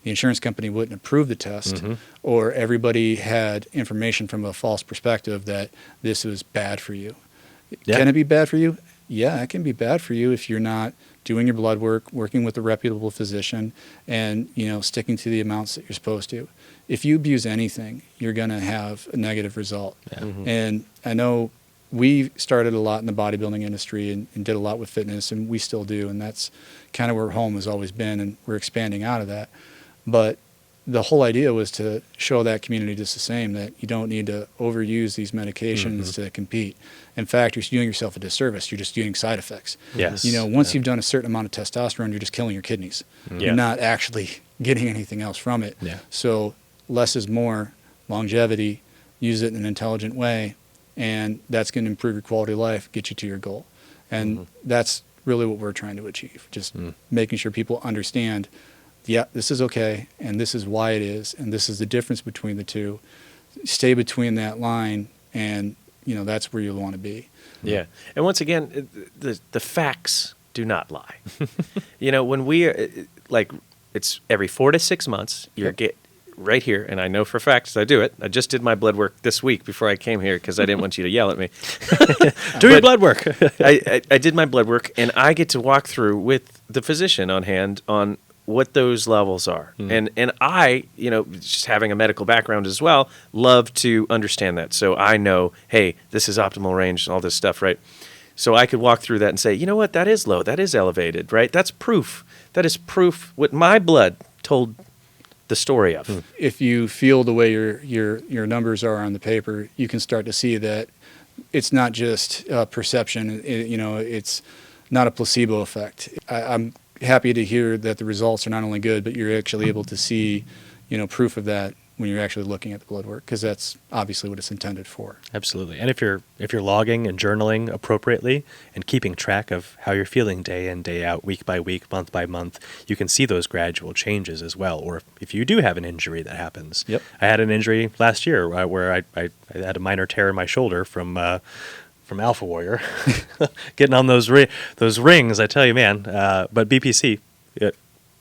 the insurance company wouldn't approve the test, or everybody had information from a false perspective that this was bad for you. Can it be bad for you? Yeah, it can be bad for you if you're not doing your blood work, working with a reputable physician, and sticking to the amounts that you're supposed to. If you abuse anything, you're going to have a negative result. And I know we started a lot in the bodybuilding industry and did a lot with fitness, and we still do, and that's kind of where home has always been, and we're expanding out of that. But the whole idea was to show that community just the same, that you don't need to overuse these medications to compete. In fact, you're doing yourself a disservice. You're just doing side effects. Yes. Once you've done a certain amount of testosterone, you're just killing your kidneys. You're not actually getting anything else from it. So less is more, longevity, use it in an intelligent way, and that's going to improve your quality of life, get you to your goal. And that's really what we're trying to achieve, just making sure people understand, this is okay, and this is why it is, and this is the difference between the two. Stay between that line, and that's where you'll want to be. Yeah, and once again, the facts do not lie. When we it's every 4 to 6 months you get right here, and I know for a fact 'cause I do it. I just did my blood work this week before I came here because I didn't want you to yell at me. Do your blood work. I did my blood work, and I get to walk through with the physician on hand on what those levels are. And I, just having a medical background as well, love to understand that. So I know, hey, this is optimal range and all this stuff, right? So I could walk through that and say, you know what, that is low, that is elevated, right? That's proof. That is proof what my blood told the story of. If you feel the way your numbers are on the paper, you can start to see that it's not just perception. It's not a placebo effect. I'm happy to hear that the results are not only good, but you're actually able to see, proof of that when you're actually looking at the blood work, because that's obviously what it's intended for. Absolutely. And if you're logging and journaling appropriately and keeping track of how you're feeling day in, day out, week by week, month by month, you can see those gradual changes as well. Or if you do have an injury that happens. I had an injury last year where I had a minor tear in my shoulder from Alpha Warrior, getting on those rings. I tell you, man. But BPC it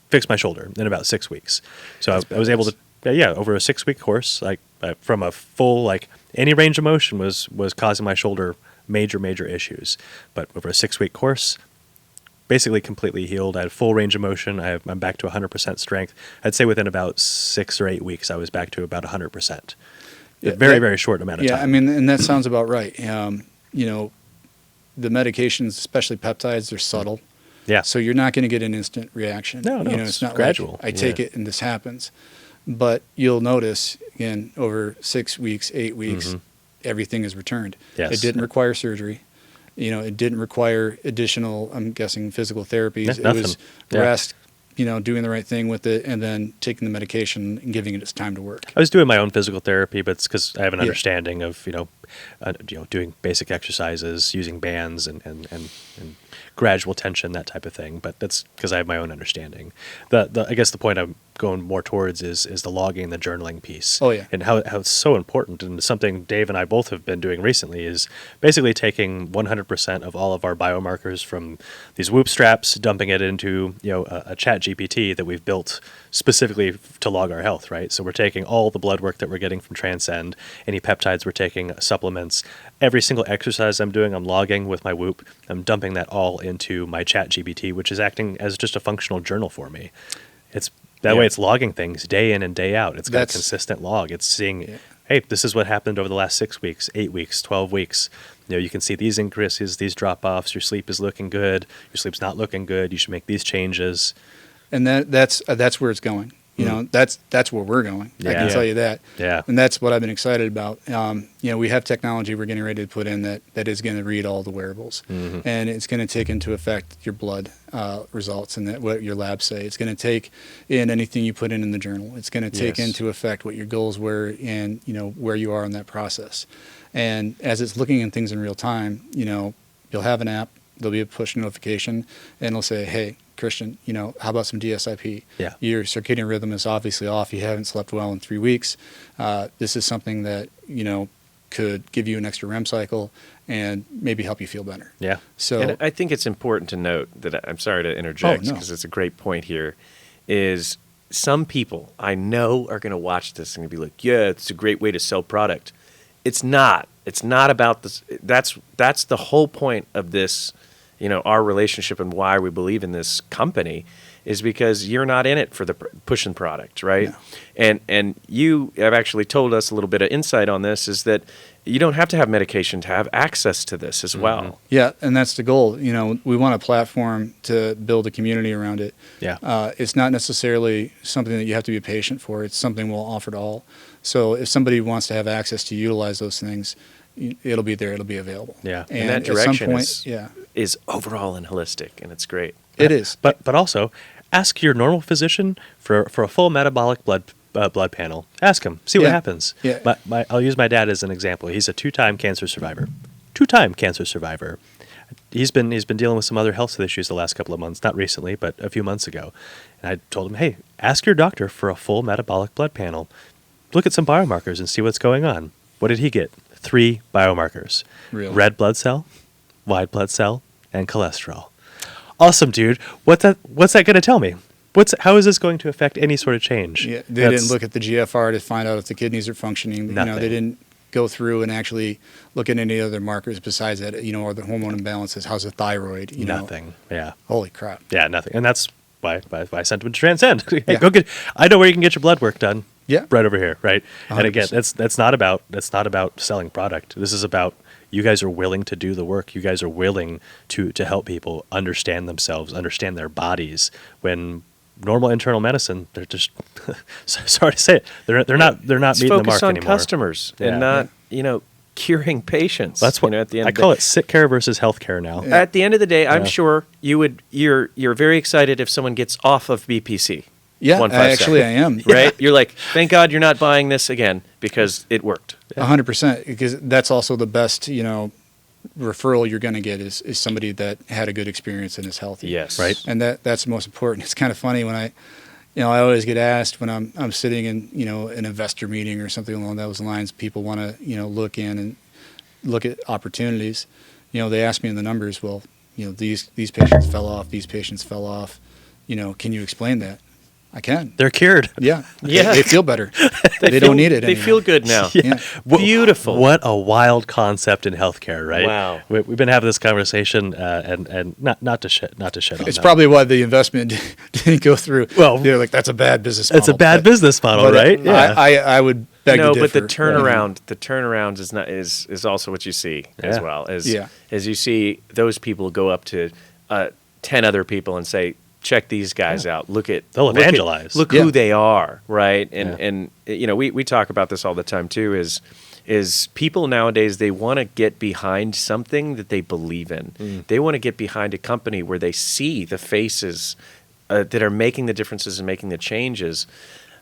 fixed my shoulder in about 6 weeks. So I was able to, over a 6-week course, from a full any range of motion was causing my shoulder major issues. But over a 6-week course, basically completely healed. I had full range of motion. I'm back to 100% strength. I'd say within about 6 or 8 weeks, I was back to about 100%. Very short amount of time. Yeah, I mean, and that sounds about right. The medications, especially peptides, they're subtle. Yeah. So you're not going to get an instant reaction. No, it's not gradual. Like I take it and this happens. But you'll notice, again, over 6 weeks, 8 weeks, everything is returned. Yes. It didn't require surgery. It didn't require additional, I'm guessing, physical therapies. Nothing. It was rest, doing the right thing with it, and then taking the medication and giving it its time to work. I was doing my own physical therapy, but it's because I have an Yeah. understanding of doing basic exercises, using bands, and gradual tension, that type of thing. But that's because I have my own understanding. I guess the point I'm going more towards is the logging, the journaling piece. Oh, yeah. And how it's so important, and something Dave and I both have been doing recently is basically taking 100% of all of our biomarkers from these Whoop straps, dumping it into a chat GPT that we've built specifically to log our health, right? So we're taking all the blood work that we're getting from Transcend, any peptides we're taking, supplements, every single exercise I'm doing, I'm logging with my Whoop. I'm dumping that all into my chat GPT, which is acting as just a functional journal for me. That way it's logging things day in and day out. It's got a consistent log. It's seeing, hey, this is what happened over the last 6 weeks, 8 weeks, 12 weeks. You can see these increases, these drop-offs. Your sleep is looking good. Your sleep's not looking good. You should make these changes. And that's where it's going. That's where we're going. I can tell you that. Yeah. And that's what I've been excited about. We have technology we're getting ready to put in that is going to read all the wearables, and it's going to take into effect your blood results and what your labs say. It's going to take in anything you put in the journal. It's going to take into effect what your goals were and where you are in that process. And as it's looking at things in real time, you'll have an app. There'll be a push notification, and it'll say, "Hey, Christian, how about some DSIP? Yeah. Your circadian rhythm is obviously off. You haven't slept well in 3 weeks. This is something that, could give you an extra REM cycle and maybe help you feel better." Yeah. So And I think it's important to note that I'm sorry to interject no. because it's a great point here. Is some people I know are going to watch this and be like, "Yeah, it's a great way to sell product." It's not. It's not about this. That's the whole point of this. Our relationship and why we believe in this company is because you're not in it for the pushing product, right? No. And you have actually told us a little bit of insight on this is that you don't have to have medication to have access to this as well. Yeah, and that's the goal. We want a platform to build a community around it. Yeah. It's not necessarily something that you have to be a patient for. It's something we'll offer to all. So if somebody wants to have access to utilize those things, it'll be there. It'll be available. Yeah. And that at some direction point, is overall and holistic, and it's great. it is. But also, ask your normal physician for a full metabolic blood panel. Ask him. See what happens. Yeah. I'll use my dad as an example. He's a two-time cancer survivor. He's been dealing with some other health issues the last couple of months. Not recently, but a few months ago. And I told him, hey, ask your doctor for a full metabolic blood panel. Look at some biomarkers and see what's going on. What did he get? 3 biomarkers. Really? Red blood cell, white blood cell, and cholesterol. Awesome, dude. What's that going to tell me? How is this going to affect any sort of change? Yeah, they didn't look at the GFR to find out if the kidneys are functioning. Nothing. They didn't go through and actually look at any other markers besides that. Or the hormone imbalances. How's the thyroid? Nothing. Yeah. Holy crap. Yeah, nothing. And that's why I sent him to Transcend. Hey, Yeah. go get. I know where you can get your blood work done. Yeah. Right over here, right? And again, 100%. that's not about selling product. This is about you guys are willing to do the work. You guys are willing to help people understand themselves, understand their bodies. When normal internal medicine, they're just sorry to say it, they're not It's meeting the mark focused on anymore. customers and not curing patients. That's what at the end I of the call it sick care versus health care now. Yeah. At the end of the day, I'm Yeah. sure you're very excited if someone gets off of BPC. Yeah, 157. I am. Right? You're like, thank God you're not buying this again because it worked. 100%. Because that's also the best, referral you're going to get is somebody that had a good experience and is healthy. Yes. Right. And that's the most important. It's kind of funny when I always get asked when I'm sitting in, an investor meeting or something along those lines, people want to, look in and look at opportunities. They ask me in the numbers, well, these patients fell off, these patients fell off. Can you explain that? I can. They're cured. Yeah. Yeah. They feel better. They feel- don't need it They anymore. feel good now. Yeah. Beautiful. What a wild concept in healthcare, right? Wow. We've been having this conversation, and not to shit on It's them. probably why the investment didn't go through. Well, they're like, that's a bad business model. It's a bad business model, But, right? Yeah. I would beg No, to but the differ. turnaround is also what you see as Yeah. well as Yeah. as you see those people go up to 10 other people and say, check these guys out. They'll look at- evangelize. Look Yeah. who they are, right? And Yeah. and we talk about this all the time too. Is people nowadays they want to get behind something that they believe in. They want to get behind a company where they see the faces that are making the differences and making the changes.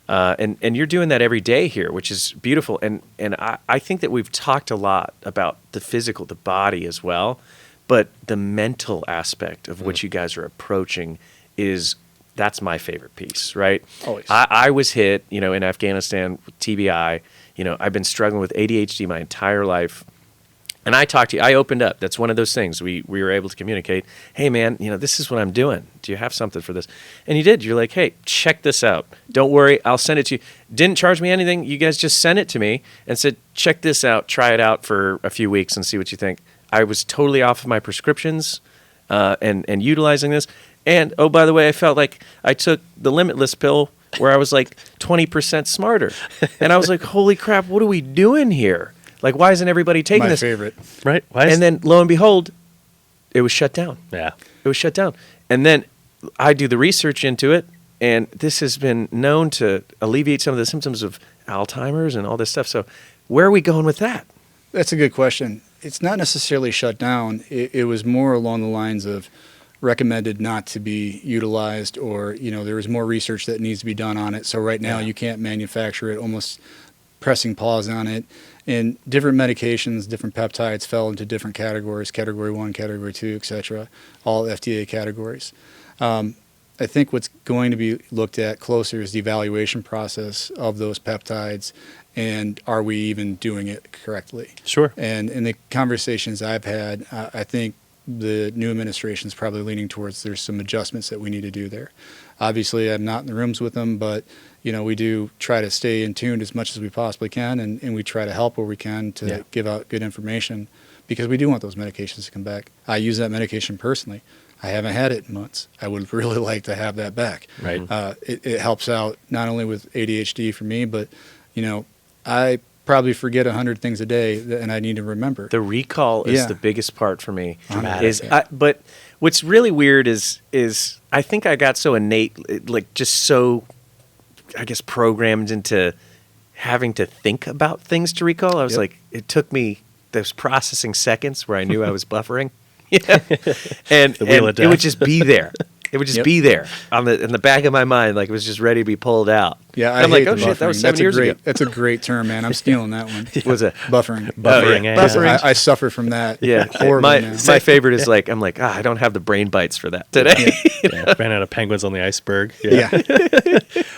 And you're doing that every day here, which is beautiful. And I think that we've talked a lot about the physical, the body as well, but the mental aspect of what you guys are approaching that's my favorite piece, right? Always. I was hit, in Afghanistan with TBI. I've been struggling with ADHD my entire life. And I talked to you. I opened up. That's one of those things. We were able to communicate. Hey, man, this is what I'm doing. Do you have something for this? And you did. You're like, hey, check this out. Don't worry. I'll send it to you. Didn't charge me anything. You guys just sent it to me and said, check this out. Try it out for a few weeks and see what you think. I was totally off of my prescriptions and utilizing this. And, oh, by the way, I felt like I took the Limitless pill where I was like 20% smarter. And I was like, holy crap, what are we doing here? Like, why isn't everybody taking this? My favorite. Right? And then, lo and behold, it was shut down. Yeah. It was shut down. And then I do the research into it, and this has been known to alleviate some of the symptoms of Alzheimer's and all this stuff. So where are we going with that? That's a good question. It's not necessarily shut down. It was more along the lines of recommended not to be utilized, or, there was more research that needs to be done on it. So right now you can't manufacture it, almost pressing pause on it. And different medications, different peptides fell into different categories, category 1, category 2, et cetera, all FDA categories. I think what's going to be looked at closer is the evaluation process of those peptides, and are we even doing it correctly? Sure. And in the conversations I've had, I think the new administration is probably leaning towards there's some adjustments that we need to do there. Obviously, I'm not in the rooms with them, but we do try to stay in tune as much as we possibly can, and we try to help where we can to give out good information, because we do want those medications to come back. I use that medication personally. I haven't had it in months. I would really like to have that back. Right. It helps out not only with ADHD for me, but I probably forget 100 things a day, and I need to remember. The recall is the biggest part for me. Dramatic. But what's really weird is I think I got so innate, like just so, I guess, programmed into having to think about things to recall. I was like, it took me those processing seconds where I knew I was buffering. And it would just be there. It would just be there in the back of my mind, like it was just ready to be pulled out. Yeah, I'm like, oh shit, that was 7 years ago. That's a great term, man. I'm stealing that one. What was it? Buffering. Buffering. yeah. Buffering. I suffer from that. Yeah, horribly now. my favorite is like, I'm like, I don't have the brain bites for that today. Ran out of penguins on the iceberg. Yeah.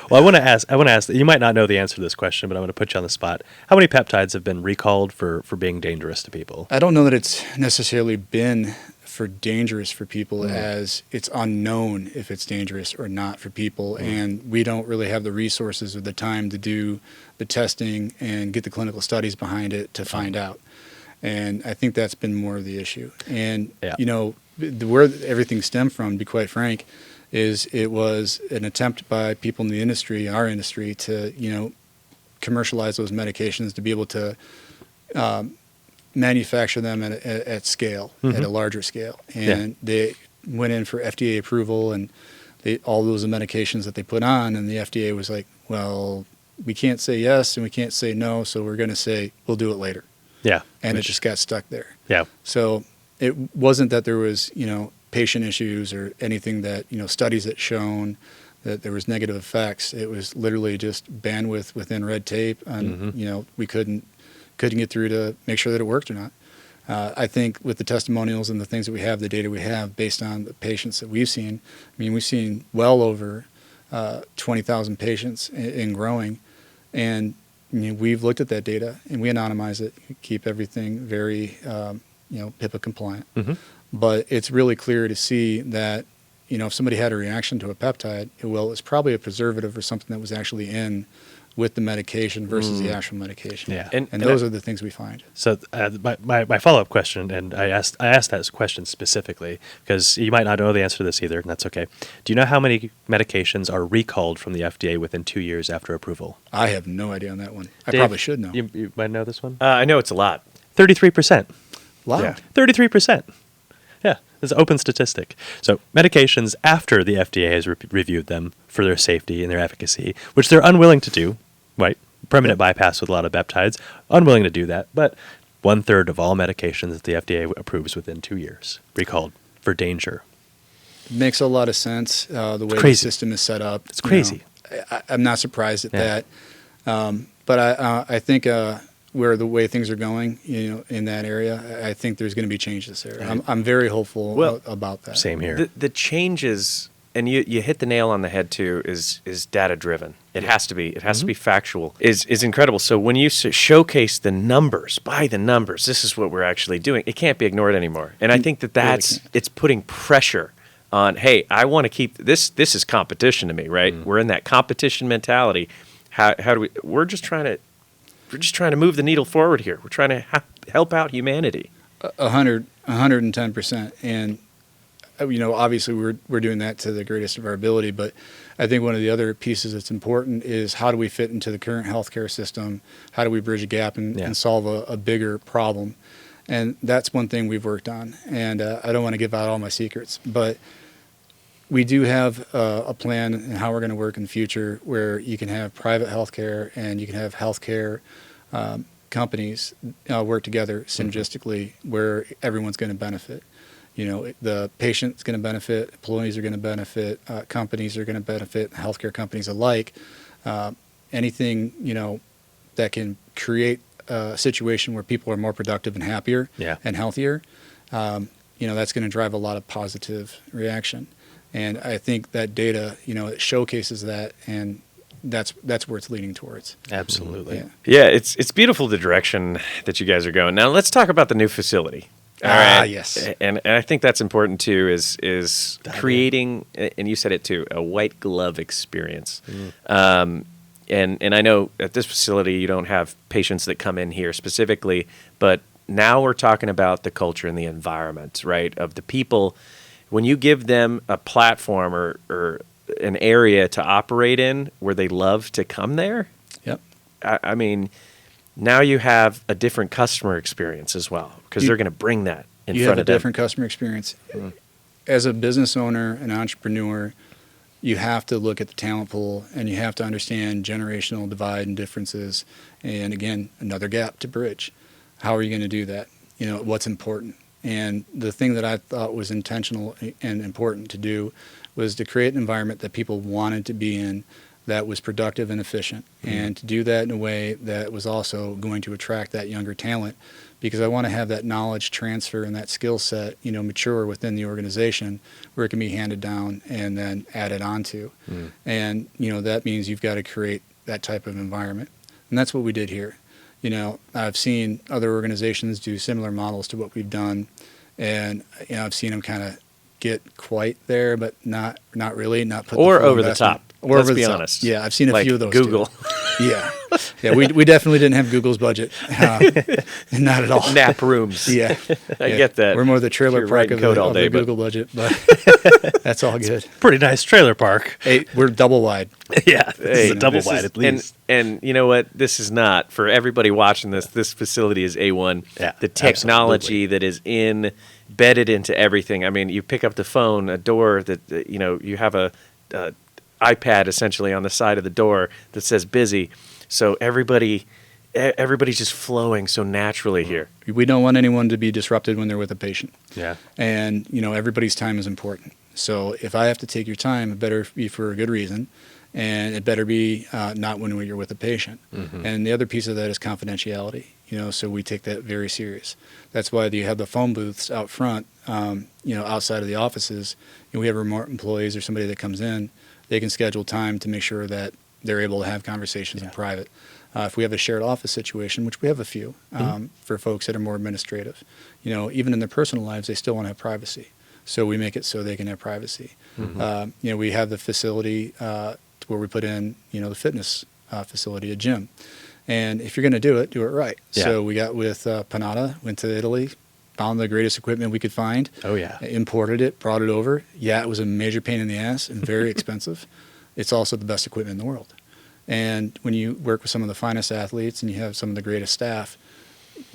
Well, I want to ask. You might not know the answer to this question, but I'm going to put you on the spot. How many peptides have been recalled for being dangerous to people? I don't know that it's necessarily been for dangerous for people, as it's unknown if it's dangerous or not for people, and we don't really have the resources or the time to do the testing and get the clinical studies behind it to find out. And I think that's been more of the issue. And where everything stemmed from, to be quite frank, is it was an attempt by people in the industry, our industry, to commercialize those medications, to be able to manufacture them at scale, at a larger scale. And they went in for FDA approval, and all those medications that they put on, and the FDA was like, well, we can't say yes and we can't say no, so we're going to say we'll do it later. Yeah. And it just got stuck there. Yeah. So it wasn't that there was, patient issues or anything that, studies that shown that there was negative effects. It was literally just bandwidth within red tape, and, we couldn't get through to make sure that it worked or not. I think with the testimonials and the things that we have, the data we have based on the patients that we've seen, we've seen well over 20,000 patients and growing. And we've looked at that data and we anonymize it, keep everything very HIPAA compliant. But it's really clear to see that if somebody had a reaction to a peptide, it was probably a preservative or something that was actually in with the medication versus the actual medication. Yeah. And those are the things we find. So my follow-up question, and I asked that question specifically because you might not know the answer to this either, and that's okay. Do you know how many medications are recalled from the FDA within 2 years after approval? I have no idea on that one. I Dave, probably should know. You might know this one? I know it's a lot. 33%. Wow. Yeah. 33%. Yeah, it's an open statistic. So medications after the FDA has reviewed them for their safety and their efficacy, which they're unwilling to do, right? Permanent bypass with a lot of peptides, unwilling to do that, but 1/3 of all medications that the FDA approves within 2 years recalled for danger. Makes a lot of sense, the way the crazy. system is set up. It's crazy. I'm not surprised at Yeah. that. But I think where the way things are going, in that area, I think there's going to be changes there. I'm very hopeful Well, about that. Same here. The changes, and you hit the nail on the head too, is data driven. It has to be. It has to be factual. Is incredible. So when you showcase the numbers, by the numbers, this is what we're actually doing. It can't be ignored anymore. And I think that's it's putting pressure on. Hey, I want to keep this. This is competition to me, right? We're in that competition mentality. How do we? We're just trying to move the needle forward here. We're trying to help out humanity. 110%. And obviously we're doing that to the greatest of our ability, but I think one of the other pieces that's important is how do we fit into the current healthcare system? How do we bridge a gap and solve a bigger problem? And that's one thing we've worked on. And I don't want to give out all my secrets, but we do have a plan in how we're going to work in the future where you can have private healthcare and you can have healthcare companies work together synergistically where everyone's going to benefit. The patient's going to benefit, employees are going to benefit, companies are going to benefit, healthcare companies alike. Anything, that can create a situation where people are more productive and happier and healthier, that's going to drive a lot of positive reaction. And I think that data, it showcases that, and that's where it's leading towards. Absolutely. Yeah, it's beautiful the direction that you guys are going. Now let's talk about the new facility. All right. Yes. And I think that's important too. Is creating, and you said it too, a white glove experience. And I know at this facility you don't have patients that come in here specifically, but now we're talking about the culture and the environment, right? Of the people. When you give them a platform or an area to operate in where they love to come there, I mean, now you have a different customer experience as well because they're going to bring that in front of them. You have a different customer experience. As a business owner, an entrepreneur, you have to look at the talent pool and you have to understand generational divide and differences. And again, another gap to bridge. How are you going to do that? What's important? And the thing that I thought was intentional and important to do was to create an environment that people wanted to be in that was productive and efficient, and to do that in a way that was also going to attract that younger talent, because I want to have that knowledge transfer and that skill set, mature within the organization where it can be handed down and then added onto. And, that means you've got to create that type of environment. And that's what we did here. I've seen other organizations do similar models to what we've done, and I've seen them kind of get quite there, but not really, not put or the full over the top. Or Let's over be the top. honest. Yeah, I've seen a like few of those. Google. Too. Yeah, we definitely didn't have Google's budget, not at all. Nap rooms. Yeah, I get that. We're more the trailer You're park writing of code the, all of day, the but- Google budget, but that's all good. Pretty nice trailer park. Hey, we're double wide. Yeah, this is a double This wide is- at least. And you know what? This is not for everybody watching this. This facility is A1. Yeah, the technology that is embedded into everything. I mean, you pick up the phone, a door that you have a iPad essentially on the side of the door that says busy. So everybody's just flowing so naturally here. We don't want anyone to be disrupted when they're with a patient. Yeah. And, everybody's time is important. So if I have to take your time, it better be for a good reason. And it better be not when you're with a patient. And the other piece of that is confidentiality. So we take that very serious. That's why you have the phone booths out front, outside of the offices. We have remote employees or somebody that comes in. They can schedule time to make sure that they're able to have conversations in private. If we have a shared office situation, which we have a few, for folks that are more administrative, even in their personal lives, they still want to have privacy. So we make it so they can have privacy. We have the facility where we put in, the fitness facility, a gym. And if you're going to do it right. Yeah. So we got with Panada, went to Italy, found the greatest equipment we could find. Oh, yeah. Imported it, brought it over. Yeah, it was a major pain in the ass and very expensive. It's also the best equipment in the world. And when you work with some of the finest athletes and you have some of the greatest staff,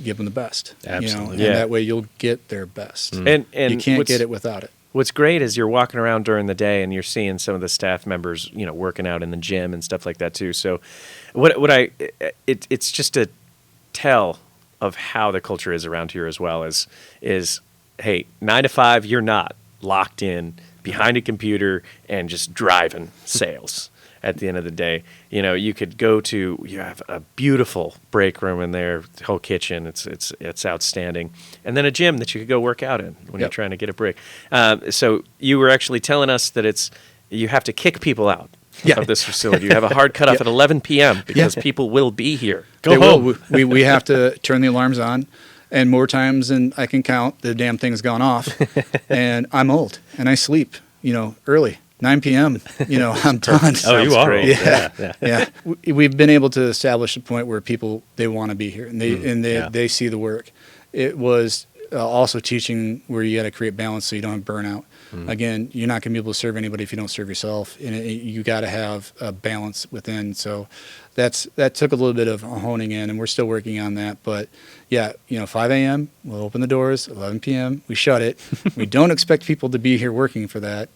give them the best. Absolutely. And Yeah. that way you'll get their best. And You can't what's- get it without it. What's great is you're walking around during the day and you're seeing some of the staff members, working out in the gym and stuff like that too. So, it's just a tell of how the culture is around here as well. Is hey, 9 to 5, you're not locked in behind a computer and just driving sales. At the end of the day, you know, you have a beautiful break room in there, the whole kitchen. It's outstanding, and then a gym that you could go work out in when you're trying to get a break. So you were actually telling us that you have to kick people out of this facility. You have a hard cutoff at 11 p.m. because people will be here. Go home. We have to turn the alarms on, and more times than I can count, the damn thing's gone off. And I'm old, and I sleep, early. 9 p.m., I'm done. Oh, you are. Great. Yeah. We've been able to establish a point where people, they want to be here, and they see the work. It was also teaching where you got to create balance so you don't have burnout. Again, you're not going to be able to serve anybody if you don't serve yourself, and you got to have a balance within. So that took a little bit of honing in, and we're still working on that. But 5 a.m., we'll open the doors. 11 p.m., we shut it. We don't expect people to be here working for that.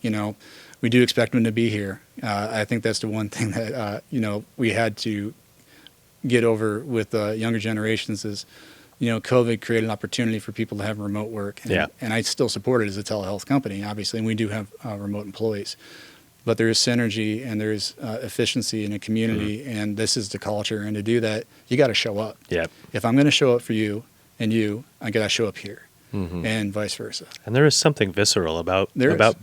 We do expect them to be here. I think that's the one thing that we had to get over with younger generations is, COVID created an opportunity for people to have remote work. And I still support it as a telehealth company, obviously, and we do have remote employees. But there is synergy and there is efficiency in a community, and this is the culture. And to do that, you got to show up. Yep. If I'm going to show up for you and you, I got to show up here. And vice versa. And there is something visceral about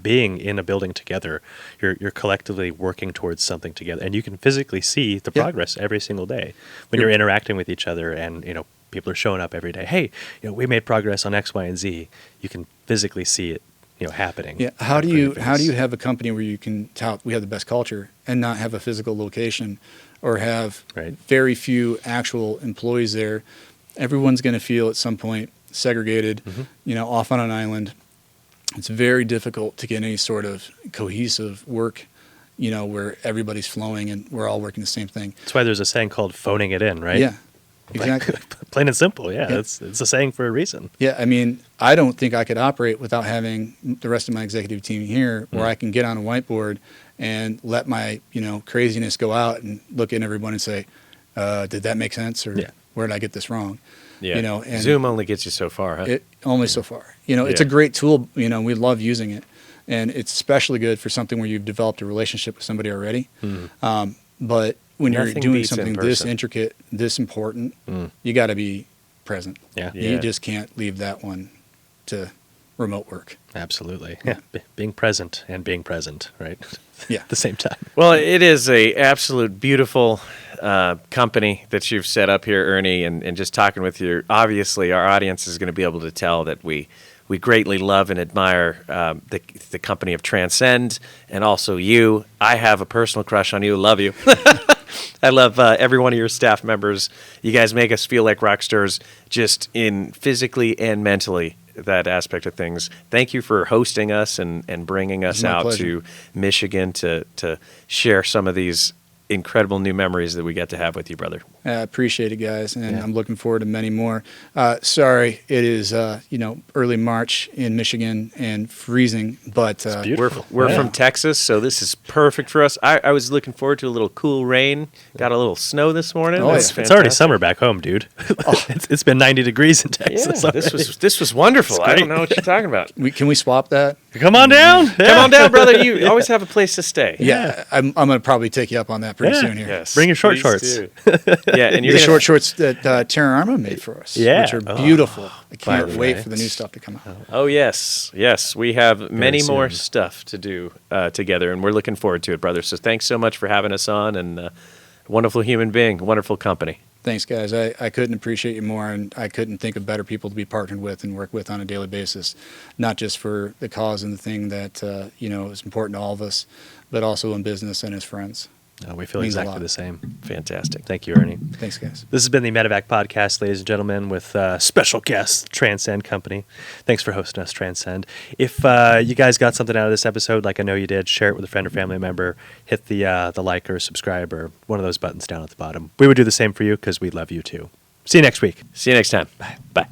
being in a building together. You're collectively working towards something together, and you can physically see the progress every single day when you're interacting with each other. And people are showing up every day. Hey, we made progress on X, Y, and Z. You can physically see it, happening. Yeah. How do you have a company where you can tout we have the best culture and not have a physical location, or have very few actual employees there? Everyone's going to feel at some point segregated, off on an island. It's very difficult to get any sort of cohesive work, where everybody's flowing and we're all working the same thing. That's why there's a saying called phoning it in, right? Yeah, exactly. Plain and simple, It's a saying for a reason. Yeah, I mean, I don't think I could operate without having the rest of my executive team here, where I can get on a whiteboard and let my, craziness go out and look at everyone and say, did that make sense? Or where did I get this wrong? Yeah. And Zoom only gets you so far, huh? Only so far. It's a great tool. We love using it, and it's especially good for something where you've developed a relationship with somebody already. But when you're doing something this intricate, this important, you got to be present. Yeah. You just can't leave that one to remote work. Absolutely. Yeah. Being present and being present, right? Yeah. At the same time. Well, it is a absolute beautiful company that you've set up here, Ernie, and just talking with you, obviously our audience is going to be able to tell that we greatly love and admire the company of Transcend, and also you. I have a personal crush on you. Love you. I love every one of your staff members. You guys make us feel like rock stars, just in physically and mentally, that aspect of things. Thank you for hosting us and bringing us out pleasure. to Michigan to share some of these incredible new memories that we get to have with you, brother. I appreciate it, guys, and I'm looking forward to many more. Sorry, it is early March in Michigan and freezing, but we're from Texas, so this is perfect for us. I was looking forward to a little cool rain. Got a little snow this morning. Oh, it's already summer back home, dude. it's been 90 degrees in Texas. Yeah, this was wonderful. I don't know what you're talking about. Can we swap that? Come on down. Come on down, brother. You always have a place to stay. Yeah, I'm going to probably take you up on that pretty soon here. Yes, bring your short shorts. Do. Yeah, and the short shorts that Terra Arma made for us, which are beautiful. I can't wait for the new stuff to come out. Oh, yes. We have many soon. more stuff to do together, and we're looking forward to it, brother. So thanks so much for having us on, and wonderful human being, wonderful company. Thanks, guys. I couldn't appreciate you more, and I couldn't think of better people to be partnered with and work with on a daily basis, not just for the cause and the thing that is important to all of us, but also in business and as friends. We feel exactly the same. Fantastic. Thank you, Ernie. Thanks, guys. This has been the Medevac podcast, ladies and gentlemen, with special guest, Transcend Company. Thanks for hosting us, Transcend. If you guys got something out of this episode, like I know you did, share it with a friend or family member. Hit the like or subscribe or one of those buttons down at the bottom. We would do the same for you because we love you too. See you next week. See you next time. Bye.